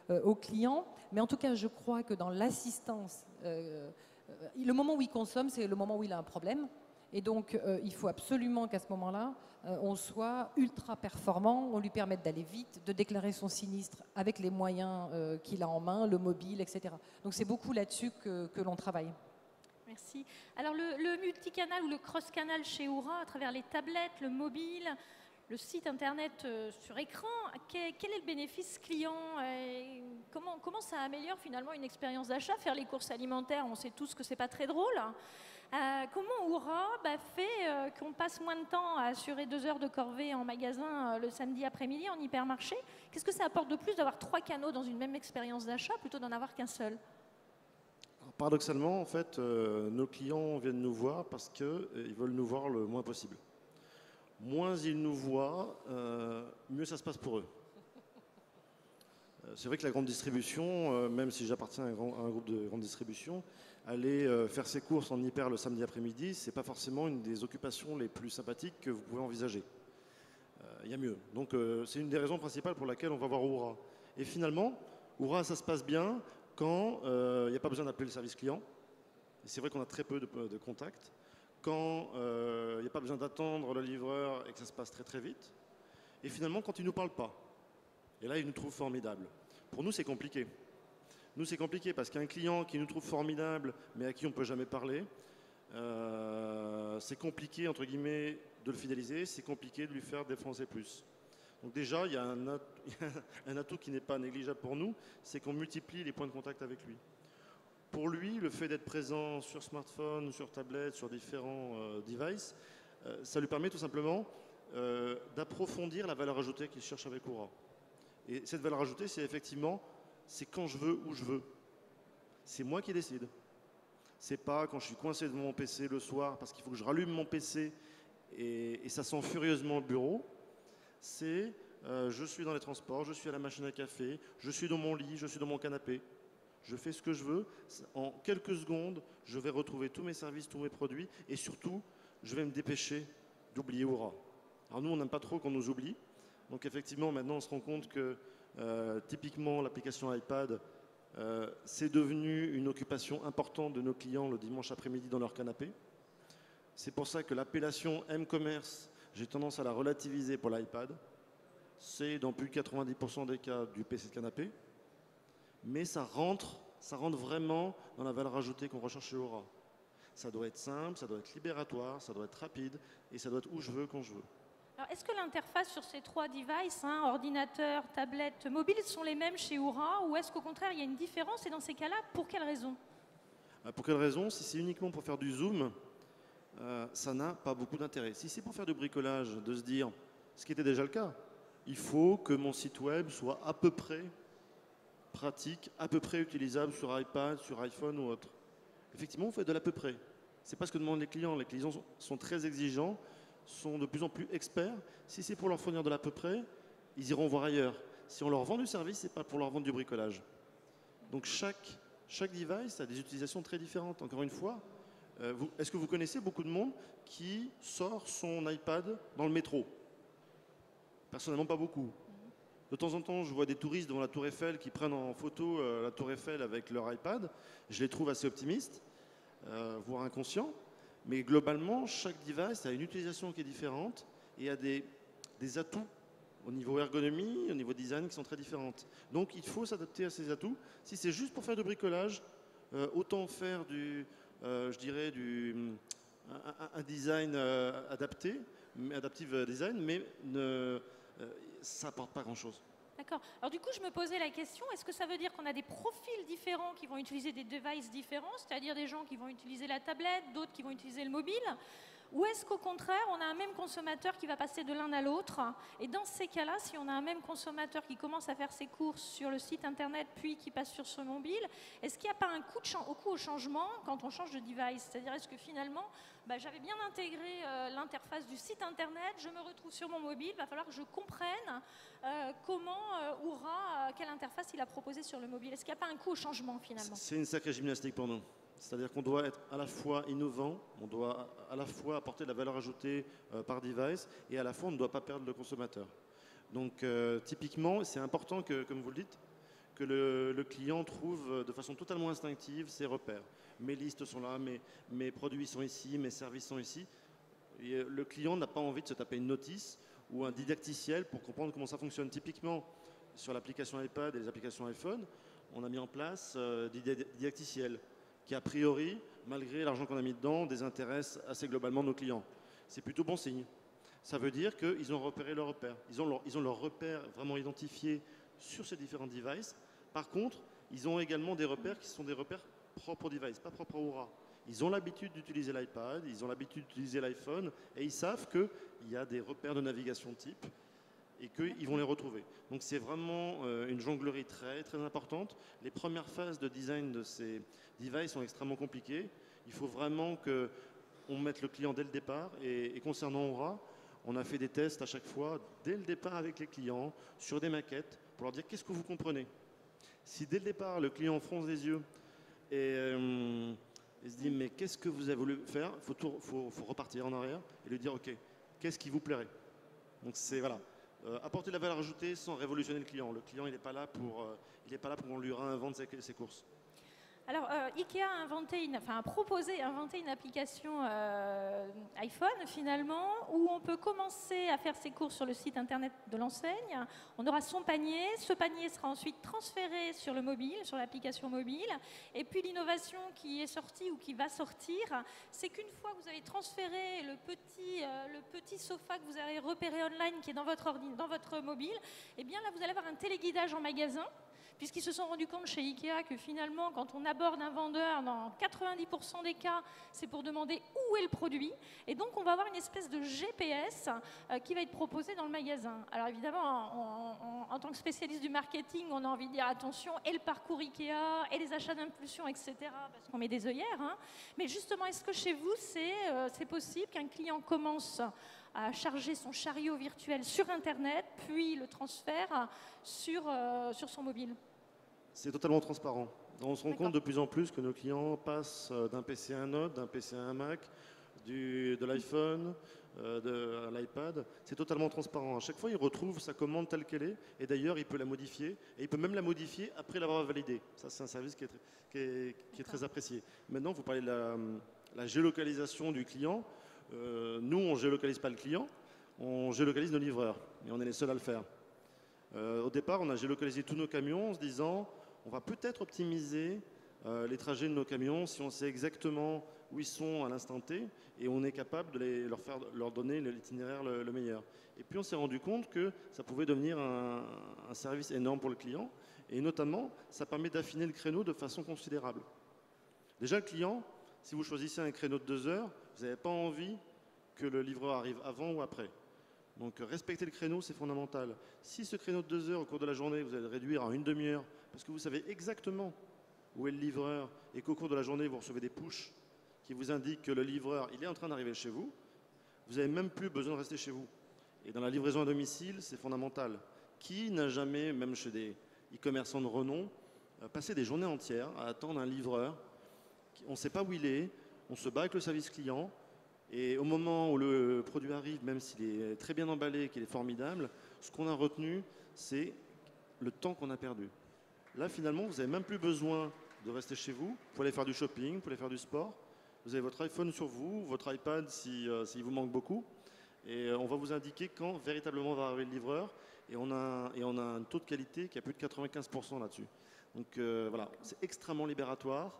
S2: au client. Mais en tout cas, je crois que dans l'assistance, le moment où il consomme, c'est le moment où il a un problème. Et donc, il faut absolument qu'à ce moment-là, on soit ultra performant, on lui permette d'aller vite, de déclarer son sinistre avec les moyens qu'il a en main, le mobile, etc. Donc, c'est beaucoup là-dessus que l'on travaille.
S1: Merci. Alors, le multicanal ou le cross-canal chez Oura, à travers les tablettes, le mobile, le site internet sur écran, quel est le bénéfice client et comment ça améliore finalement une expérience d'achat? Faire les courses alimentaires, on sait tous que c'est pas très drôle. Comment Oura fait qu'on passe moins de temps à assurer 2 heures de corvée en magasin le samedi après-midi en hypermarché? Qu'est-ce que ça apporte de plus d'avoir 3 canaux dans une même expérience d'achat plutôt d'en avoir qu'un seul?
S4: Alors, paradoxalement, en fait, nos clients viennent nous voir parce qu'ils veulent nous voir le moins possible. Moins ils nous voient, mieux ça se passe pour eux. C'est vrai que la grande distribution, même si j'appartiens à un groupe de grande distribution, aller faire ses courses en hyper le samedi après-midi, c'est pas forcément une des occupations les plus sympathiques que vous pouvez envisager. Il y a mieux. Donc c'est une des raisons principales pour laquelle on va voir Oura. Et finalement, Oura, ça se passe bien quand il n'y a pas besoin d'appeler le service client. Et c'est vrai qu'on a très peu de contacts. Quand il n'y a pas besoin d'attendre le livreur et que ça se passe très très vite. Et finalement, quand il ne nous parle pas. Et là, il nous trouve formidables. Pour nous, c'est compliqué. Nous, c'est compliqué parce qu'un client qui nous trouve formidable, mais à qui on ne peut jamais parler, c'est compliqué, entre guillemets, de le fidéliser, c'est compliqué de lui faire dépenser plus. Donc déjà, il y a un atout qui n'est pas négligeable pour nous, c'est qu'on multiplie les points de contact avec lui. Pour lui, le fait d'être présent sur smartphone, sur tablette, sur différents devices, ça lui permet tout simplement d'approfondir la valeur ajoutée qu'il cherche avec Aura. Et cette valeur ajoutée, c'est effectivement, c'est quand je veux, où je veux. C'est moi qui décide. C'est pas quand je suis coincé devant mon PC le soir parce qu'il faut que je rallume mon PC et ça sent furieusement le bureau. C'est je suis dans les transports, je suis à la machine à café, je suis dans mon lit, je suis dans mon canapé. Je fais ce que je veux. En quelques secondes, je vais retrouver tous mes services, tous mes produits et surtout, je vais me dépêcher d'oublier Aura. Alors nous, on n'aime pas trop qu'on nous oublie. Donc effectivement, maintenant, on se rend compte que typiquement, l'application iPad, c'est devenu une occupation importante de nos clients le dimanche après-midi dans leur canapé. C'est pour ça que l'appellation M-Commerce, j'ai tendance à la relativiser pour l'iPad. C'est dans plus de 90% des cas du PC de canapé. Mais ça rentre vraiment dans la valeur ajoutée qu'on recherche chez Aura. Ça doit être simple, ça doit être libératoire, ça doit être rapide et ça doit être où je veux, quand je veux.
S1: Alors, est-ce que l'interface sur ces 3 devices, ordinateur, tablette, mobile, sont les mêmes chez Aura ou est-ce qu'au contraire il y a une différence et dans ces cas-là, pour quelle raison?
S4: Pour quelle raison? Si c'est uniquement pour faire du zoom, ça n'a pas beaucoup d'intérêt. Si c'est pour faire du bricolage, de se dire, ce qui était déjà le cas, il faut que mon site web soit à peu près pratique, à peu près utilisable sur iPad, sur iPhone ou autre. Effectivement, on fait de l'à peu près. C'est pas ce que demandent les clients. Les clients sont très exigeants, sont de plus en plus experts. Si c'est pour leur fournir de l'à peu près, ils iront voir ailleurs. Si on leur vend du service, c'est pas pour leur vendre du bricolage. Donc chaque device a des utilisations très différentes. Encore une fois, est-ce que vous connaissez beaucoup de monde qui sort son iPad dans le métro? Personnellement, pas beaucoup. De temps en temps, je vois des touristes devant la Tour Eiffel qui prennent en photo la Tour Eiffel avec leur iPad. Je les trouve assez optimistes, voire inconscients. Mais globalement, chaque device a une utilisation qui est différente et a des atouts au niveau ergonomie, au niveau design qui sont très différentes. Donc il faut s'adapter à ces atouts. Si c'est juste pour faire du bricolage, autant faire un design adapté, adaptive design, mais ça n'apporte pas grand-chose.
S1: D'accord. Alors du coup, je me posais la question, est-ce que ça veut dire qu'on a des profils différents qui vont utiliser des devices différents, c'est-à-dire des gens qui vont utiliser la tablette, d'autres qui vont utiliser le mobile? Ou est-ce qu'au contraire, on a un même consommateur qui va passer de l'un à l'autre? Et dans ces cas-là, si on a un même consommateur qui commence à faire ses courses sur le site internet, puis qui passe sur son mobile, est-ce qu'il n'y a pas un coût au changement quand on change de device? C'est-à-dire, est-ce que finalement, j'avais bien intégré l'interface du site internet, je me retrouve sur mon mobile, il va falloir que je comprenne comment Aura, quelle interface il a proposé sur le mobile. Est-ce qu'il n'y a pas un coût au changement finalement?
S4: C'est une sacrée gymnastique pour nous. C'est-à-dire qu'on doit être à la fois innovant, on doit à la fois apporter de la valeur ajoutée par device et à la fois on ne doit pas perdre le consommateur. Donc typiquement, c'est important que, comme vous le dites, que le client trouve de façon totalement instinctive ses repères. Mes listes sont là, mes produits sont ici, mes services sont ici. Et le client n'a pas envie de se taper une notice ou un didacticiel pour comprendre comment ça fonctionne. Typiquement, sur l'application iPad et les applications iPhone, on a mis en place des didacticiels qui, a priori, malgré l'argent qu'on a mis dedans, désintéressent assez globalement nos clients. C'est plutôt bon signe. Ça veut dire qu'ils ont repéré leurs repères. Ils ont leurs repères vraiment identifiés sur ces différents devices. Par contre, ils ont également des repères qui sont des repères propres au device, pas propres à Aura. Ils ont l'habitude d'utiliser l'iPad, ils ont l'habitude d'utiliser l'iPhone et ils savent qu'il y a des repères de navigation type et qu'ils vont les retrouver. Donc c'est vraiment une jonglerie très, très importante. Les premières phases de design de ces devices sont extrêmement compliquées. Il faut vraiment qu'on mette le client dès le départ. Et concernant Aura, on a fait des tests à chaque fois, dès le départ avec les clients, sur des maquettes, pour leur dire qu'est-ce que vous comprenez. Si dès le départ, le client fronce les yeux et se dit mais qu'est-ce que vous avez voulu faire, il faut repartir en arrière et lui dire ok, qu'est-ce qui vous plairait. Donc c'est voilà. Apporter de la valeur ajoutée sans révolutionner le client. Le client, il n'est pas là pour qu'on lui réinvente ses courses.
S1: Alors, Ikea a proposé, inventer une application iPhone, finalement, où on peut commencer à faire ses courses sur le site internet de l'enseigne. On aura son panier. Ce panier sera ensuite transféré sur le mobile, sur l'application mobile. Et puis, l'innovation qui est sortie ou qui va sortir, c'est qu'une fois que vous avez transféré le petit sofa que vous avez repéré online, qui est dans votre mobile, eh bien là, vous allez avoir un téléguidage en magasin, puisqu'ils se sont rendus compte chez Ikea que finalement, quand on aborde un vendeur, dans 90% des cas, c'est pour demander où est le produit. Et donc, on va avoir une espèce de GPS qui va être proposé dans le magasin. Alors évidemment, en tant que spécialiste du marketing, on a envie de dire attention, et le parcours Ikea, et les achats d'impulsion, etc., parce qu'on met des œillères. Hein. Mais justement, est-ce que chez vous, c'est possible qu'un client commence à charger son chariot virtuel sur Internet, puis le transfère sur son mobile?
S4: C'est totalement transparent. On se rend compte de plus en plus que nos clients passent d'un PC à un autre, d'un PC à un Mac, de l'iPhone, à l'iPad. C'est totalement transparent. À chaque fois, il retrouve sa commande telle qu'elle est. Et d'ailleurs, il peut la modifier. Et il peut même la modifier après l'avoir validée. Ça, c'est un service qui est très apprécié. Maintenant, vous parlez de la géolocalisation du client. Nous, on ne géolocalise pas le client. On géolocalise nos livreurs. Et on est les seuls à le faire. Au départ, on a géolocalisé tous nos camions en se disant on va peut-être optimiser les trajets de nos camions si on sait exactement où ils sont à l'instant T et on est capable de leur donner l'itinéraire le meilleur. Et puis on s'est rendu compte que ça pouvait devenir un service énorme pour le client et notamment ça permet d'affiner le créneau de façon considérable. Déjà le client, si vous choisissez un créneau de 2 heures, vous n'avez pas envie que le livreur arrive avant ou après. Donc respecter le créneau, c'est fondamental. Si ce créneau de 2 heures au cours de la journée, vous allez le réduire à une demi-heure, parce que vous savez exactement où est le livreur et qu'au cours de la journée, vous recevez des pushs qui vous indiquent que le livreur, il est en train d'arriver chez vous, vous n'avez même plus besoin de rester chez vous. Et dans la livraison à domicile, c'est fondamental. Qui n'a jamais, même chez des e-commerçants de renom, passé des journées entières à attendre un livreur, on ne sait pas où il est, on se bat avec le service client, et au moment où le produit arrive, même s'il est très bien emballé, qu'il est formidable, ce qu'on a retenu, c'est le temps qu'on a perdu. Là, finalement, vous n'avez même plus besoin de rester chez vous. Vous pouvez aller faire du shopping, vous pouvez aller faire du sport. Vous avez votre iPhone sur vous, votre iPad s'il vous manque beaucoup. Et on va vous indiquer quand véritablement va arriver le livreur. Et on a un taux de qualité qui a plus de 95% là-dessus. Donc voilà, c'est extrêmement libératoire.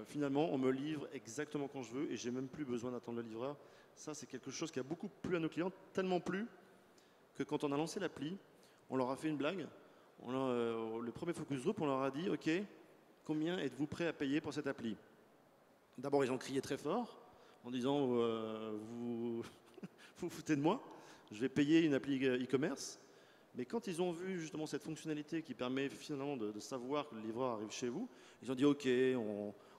S4: Finalement, on me livre exactement quand je veux et j'ai même plus besoin d'attendre le livreur. Ça, c'est quelque chose qui a beaucoup plu à nos clients, tellement plu que quand on a lancé l'appli, on leur a fait une blague. Le premier focus group, on leur a dit, OK, combien êtes-vous prêts à payer pour cette appli? D'abord, ils ont crié très fort en disant, vous vous foutez de moi, je vais payer une appli e-commerce. Mais quand ils ont vu justement cette fonctionnalité qui permet finalement de savoir que le livreur arrive chez vous, ils ont dit OK,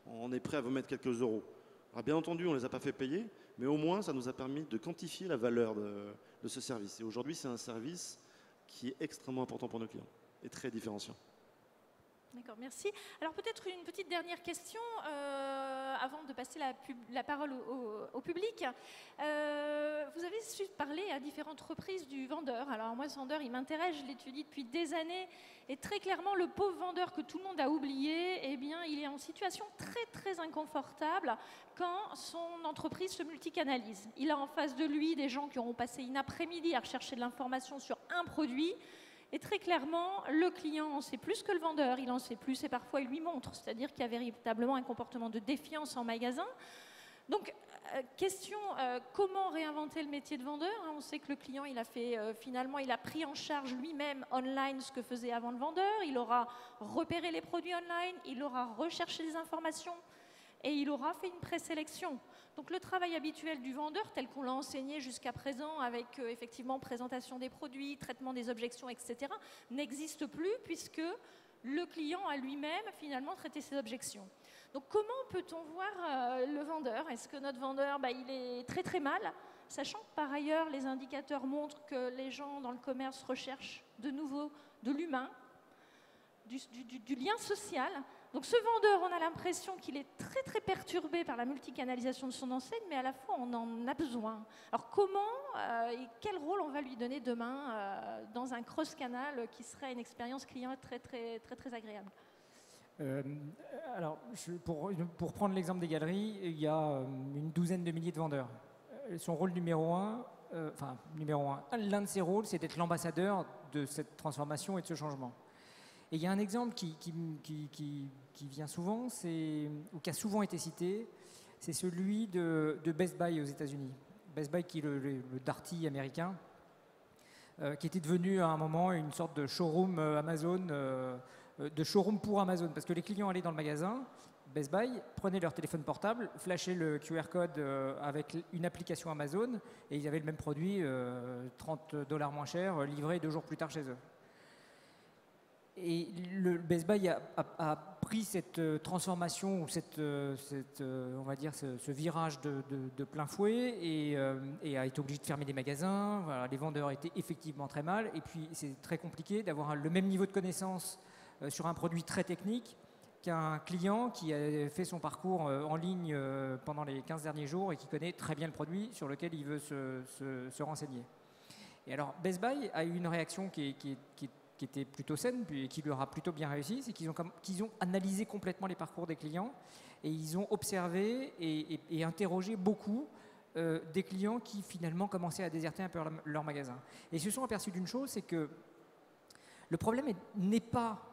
S4: on est prêt à vous mettre quelques euros. Alors bien entendu, on ne les a pas fait payer, mais au moins ça nous a permis de quantifier la valeur de ce service. Et aujourd'hui, c'est un service qui est extrêmement important pour nos clients et très différenciant.
S1: D'accord, merci. Alors peut-être une petite dernière question avant de passer la parole au public. Vous avez su parler à différentes reprises du vendeur. Alors moi, ce vendeur, il m'intéresse, je l'étudie depuis des années. Et très clairement, le pauvre vendeur que tout le monde a oublié, eh bien, il est en situation très, très inconfortable quand son entreprise se multicanalise. Il a en face de lui des gens qui auront passé une après-midi à rechercher de l'information sur un produit. Et très clairement, le client en sait plus que le vendeur, il en sait plus et parfois il lui montre. C'est-à-dire qu'il y a véritablement un comportement de défiance en magasin. Donc, question, comment réinventer le métier de vendeur? On sait que le client, il a fait, finalement, il a pris en charge lui-même online ce que faisait avant le vendeur. Il aura repéré les produits online, il aura recherché des informations et il aura fait une présélection. Donc le travail habituel du vendeur, tel qu'on l'a enseigné jusqu'à présent, avec effectivement présentation des produits, traitement des objections, etc., n'existe plus puisque le client a lui-même finalement traité ses objections. Donc comment peut-on voir le vendeur? Est-ce que notre vendeur, il est très très mal, sachant que par ailleurs les indicateurs montrent que les gens dans le commerce recherchent de nouveau de l'humain, du lien social. Donc ce vendeur, on a l'impression qu'il est très très perturbé par la multicanalisation de son enseigne, mais à la fois on en a besoin. Alors comment et quel rôle on va lui donner demain dans un cross-canal qui serait une expérience client très très très très agréable?
S3: Alors, pour prendre l'exemple des galeries, il y a une douzaine de milliers de vendeurs. Son rôle numéro un, l'un de ses rôles, c'est d'être l'ambassadeur de cette transformation et de ce changement. Et il y a un exemple qui vient souvent, ou qui a souvent été cité, c'est celui de Best Buy aux États-Unis. Best Buy, qui est le Darty américain, qui était devenu à un moment une sorte de showroom Amazon, de showroom pour Amazon, parce que les clients allaient dans le magasin, Best Buy, prenaient leur téléphone portable, flashaient le QR code avec une application Amazon, et ils avaient le même produit, $30 moins cher, livré 2 jours plus tard chez eux. Et le Best Buy a pris cette transformation, ou on va dire ce virage de plein fouet, et a été obligé de fermer des magasins. Voilà, les vendeurs étaient effectivement très mal, et puis c'est très compliqué d'avoir le même niveau de connaissance sur un produit très technique qu'un client qui a fait son parcours en ligne pendant les 15 derniers jours et qui connaît très bien le produit sur lequel il veut se renseigner. Et alors Best Buy a eu une réaction qui était plutôt saine et qui leur a plutôt bien réussi, c'est qu'ils ont analysé complètement les parcours des clients et ils ont observé et interrogé beaucoup des clients qui finalement commençaient à déserter un peu leur magasin. Et ils se sont aperçus d'une chose, c'est que le problème n'est pas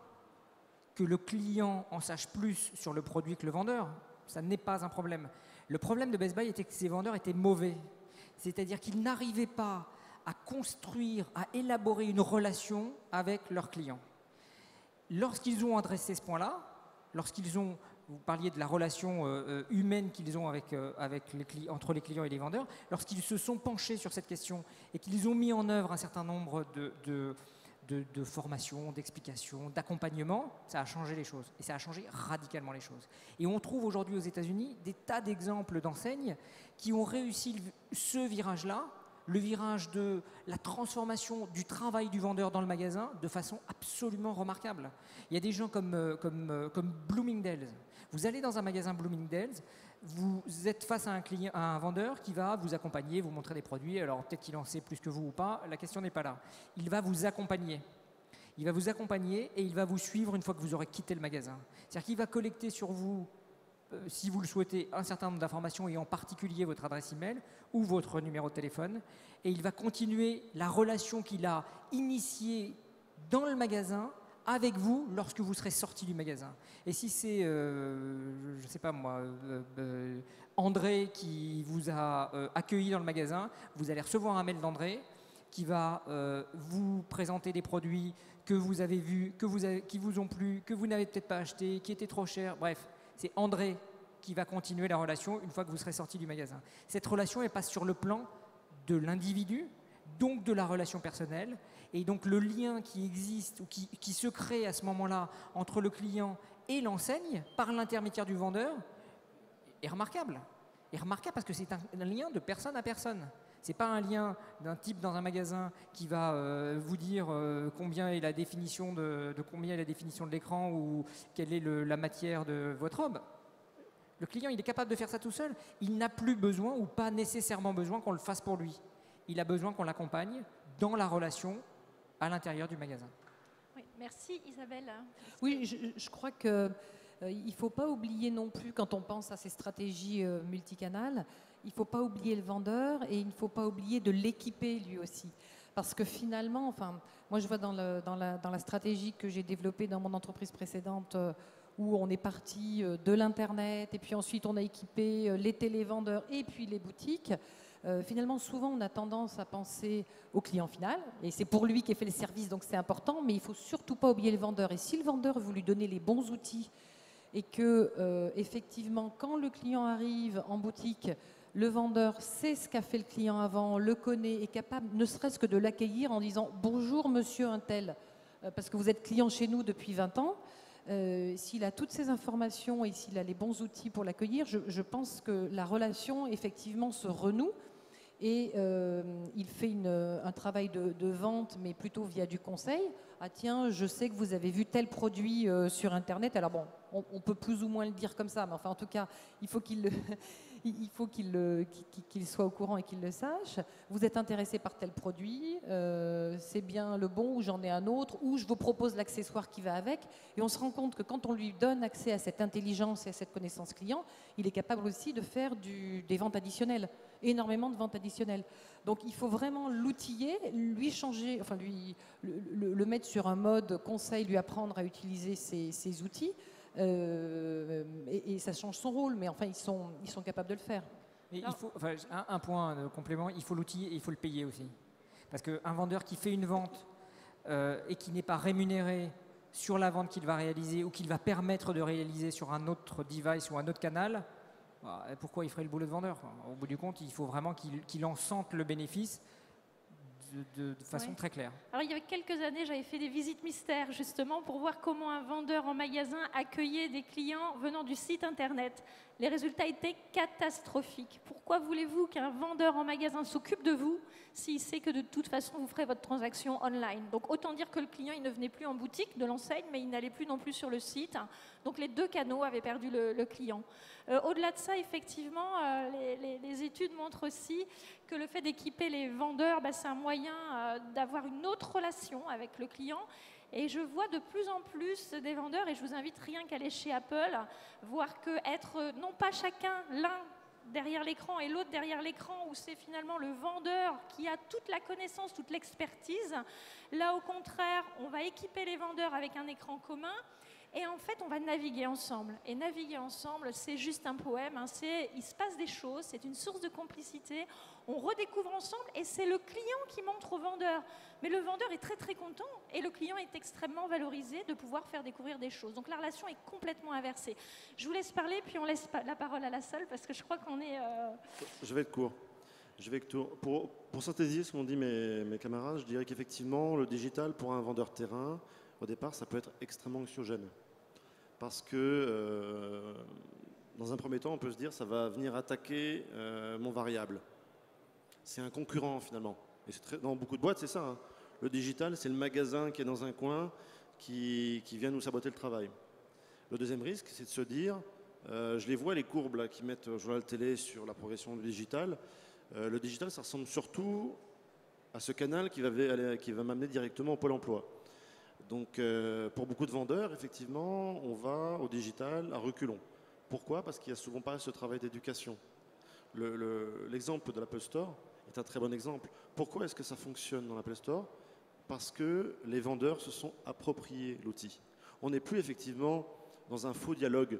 S3: que le client en sache plus sur le produit que le vendeur, ça n'est pas un problème. Le problème de Best Buy était que ces vendeurs étaient mauvais, c'est-à-dire qu'ils n'arrivaient pas à construire, à élaborer une relation avec leurs clients. Lorsqu'ils ont adressé ce point-là, vous parliez de la relation humaine qu'ils ont entre les clients et les vendeurs, lorsqu'ils se sont penchés sur cette question et qu'ils ont mis en œuvre un certain nombre de formations, d'explications, d'accompagnement, ça a changé les choses. Et ça a changé radicalement les choses. Et on trouve aujourd'hui aux États-Unis des tas d'exemples d'enseignes qui ont réussi ce virage-là, le virage de la transformation du travail du vendeur dans le magasin de façon absolument remarquable. Il y a des gens comme Bloomingdale's. Vous allez dans un magasin Bloomingdale's, vous êtes face à un vendeur qui va vous accompagner, vous montrer des produits. Alors peut-être qu'il en sait plus que vous ou pas, la question n'est pas là. Il va vous accompagner. Il va vous accompagner et il va vous suivre une fois que vous aurez quitté le magasin. C'est-à-dire qu'il va collecter sur vous, si vous le souhaitez, un certain nombre d'informations et en particulier votre adresse email ou votre numéro de téléphone, et il va continuer la relation qu'il a initiée dans le magasin avec vous lorsque vous serez sorti du magasin. Et si c'est, je ne sais pas moi, André qui vous a accueilli dans le magasin, vous allez recevoir un mail d'André qui va vous présenter des produits que vous avez vus, qui vous ont plu, que vous n'avez peut-être pas acheté, qui étaient trop chers, bref. C'est André qui va continuer la relation une fois que vous serez sorti du magasin. Cette relation, elle passe sur le plan de l'individu, donc de la relation personnelle, et donc le lien qui existe ou qui se crée à ce moment-là entre le client et l'enseigne par l'intermédiaire du vendeur est remarquable. Est remarquable parce que c'est un lien de personne à personne. Ce n'est pas un lien d'un type dans un magasin qui va vous dire combien est la définition de l'écran ou quelle est la matière de votre robe. Le client, il est capable de faire ça tout seul. Il n'a plus besoin ou pas nécessairement besoin qu'on le fasse pour lui. Il a besoin qu'on l'accompagne dans la relation à l'intérieur du magasin.
S1: Oui, merci Isabelle.
S2: Oui, je crois que il ne faut pas oublier non plus, quand on pense à ces stratégies multicanales, il ne faut pas oublier le vendeur et il ne faut pas oublier de l'équiper lui aussi. Parce que finalement, moi je vois dans la stratégie que j'ai développée dans mon entreprise précédente, où on est parti de l'Internet et puis ensuite on a équipé les télévendeurs et puis les boutiques. Finalement, souvent, on a tendance à penser au client final, et c'est pour lui qui fait le service, donc c'est important, mais il ne faut surtout pas oublier le vendeur. Et si le vendeur, vous lui donnez les bons outils, et que, effectivement, quand le client arrive en boutique, le vendeur sait ce qu'a fait le client avant, le connaît, est capable, ne serait-ce que de l'accueillir en disant « Bonjour, monsieur un tel », parce que vous êtes client chez nous depuis 20 ans, s'il a toutes ces informations et s'il a les bons outils pour l'accueillir, je pense que la relation, effectivement, se renoue. Et il fait un travail de vente, mais plutôt via du conseil. Ah tiens, je sais que vous avez vu tel produit sur Internet. Alors bon, on peut plus ou moins le dire comme ça, mais enfin en tout cas, il faut qu'il qu'il soit au courant et qu'il le sache. Vous êtes intéressé par tel produit, c'est bien le bon ou j'en ai un autre, ou je vous propose l'accessoire qui va avec. Et on se rend compte que quand on lui donne accès à cette intelligence et à cette connaissance client, il est capable aussi de faire des ventes additionnelles, énormément de ventes additionnelles. Donc il faut vraiment l'outiller, lui changer, enfin le mettre sur un mode conseil, lui apprendre à utiliser ces outils. Et ça change son rôle, mais enfin, ils sont capables de le faire.
S3: Mais il faut, enfin, un point de complément, il faut l'outil et il faut le payer aussi. Parce qu'un vendeur qui fait une vente et qui n'est pas rémunéré sur la vente qu'il va réaliser ou qu'il va permettre de réaliser sur un autre device ou un autre canal, pourquoi il ferait le boulot de vendeur? Au bout du compte, il faut vraiment qu'il en sente le bénéfice de façon très claire.
S1: Alors il y a quelques années, j'avais fait des visites mystères justement pour voir comment un vendeur en magasin accueillait des clients venant du site internet. Les résultats étaient catastrophiques. Pourquoi voulez-vous qu'un vendeur en magasin s'occupe de vous s'il sait que de toute façon vous ferez votre transaction online? Donc autant dire que le client il ne venait plus en boutique de l'enseigne, mais il n'allait plus non plus sur le site. Donc les deux canaux avaient perdu le client. Au-delà de ça, effectivement, les études montrent aussi que le fait d'équiper les vendeurs, c'est un moyen d'avoir une autre relation avec le client. Et je vois de plus en plus des vendeurs, et je vous invite rien qu'à aller chez Apple, voir que être non pas chacun l'un derrière l'écran et l'autre derrière l'écran, où c'est finalement le vendeur qui a toute la connaissance, toute l'expertise. Là, au contraire, on va équiper les vendeurs avec un écran commun. Et en fait, on va naviguer ensemble. Et naviguer ensemble, c'est juste un poème. Il se passe des choses, c'est une source de complicité. On redécouvre ensemble et c'est le client qui montre au vendeur. Mais le vendeur est très très content et le client est extrêmement valorisé de pouvoir faire découvrir des choses. Donc la relation est complètement inversée. Je vous laisse parler, puis on laisse la parole à la salle parce que je crois qu'on est...
S4: Je vais être court. Pour synthétiser ce qu'ont dit mes camarades, je dirais qu'effectivement, le digital pour un vendeur terrain, au départ, ça peut être extrêmement anxiogène. Parce que, dans un premier temps, on peut se dire ça va venir attaquer mon variable. C'est un concurrent, finalement. Et dans beaucoup de boîtes, c'est ça. Hein. Le digital, c'est le magasin qui est dans un coin qui vient nous saboter le travail. Le deuxième risque, c'est de se dire, je les vois, les courbes là, qui mettent au journal télé sur la progression du digital. Le digital, ça ressemble surtout à ce canal qui va m'amener directement au Pôle emploi. Donc, pour beaucoup de vendeurs, effectivement, on va au digital à reculons. Pourquoi? Parce qu'il n'y a souvent pas ce travail d'éducation. L'exemple de l'Apple Store est un très bon exemple. Pourquoi est-ce que ça fonctionne dans l'Apple Store? Parce que les vendeurs se sont appropriés l'outil. On n'est plus effectivement dans un faux dialogue,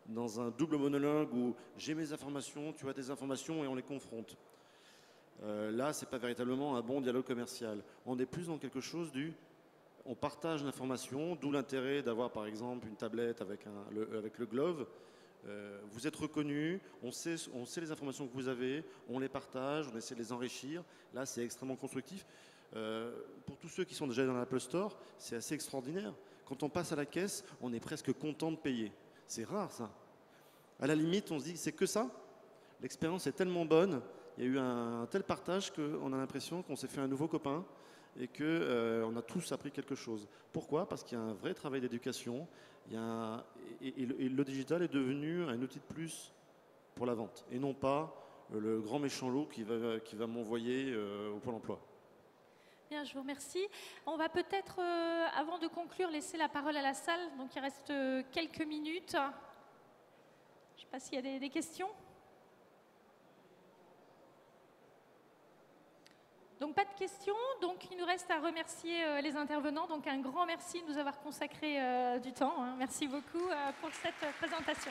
S4: dans un double monologue où j'ai mes informations, tu as tes informations et on les confronte. Là, ce n'est pas véritablement un bon dialogue commercial. On est plus dans quelque chose on partage l'information, d'où l'intérêt d'avoir par exemple une tablette avec le Glove. Vous êtes reconnu, on sait les informations que vous avez, on les partage, on essaie de les enrichir. Là, c'est extrêmement constructif. Pour tous ceux qui sont déjà dans l'Apple Store, c'est assez extraordinaire. Quand on passe à la caisse, on est presque content de payer. C'est rare, ça. À la limite, on se dit, c'est que ça. L'expérience est tellement bonne, il y a eu un tel partage qu'on a l'impression qu'on s'est fait un nouveau copain et qu'on a tous appris quelque chose. Pourquoi? Parce qu'il y a un vrai travail d'éducation. Et le digital est devenu un outil de plus pour la vente et non pas le grand méchant loup qui va m'envoyer au Pôle emploi.
S1: Bien, je vous remercie. On va peut-être, avant de conclure, laisser la parole à la salle. Donc il reste quelques minutes. Je ne sais pas s'il y a des questions. Donc pas de questions, donc il nous reste à remercier les intervenants. Donc un grand merci de nous avoir consacré du temps. Hein. Merci beaucoup pour cette présentation.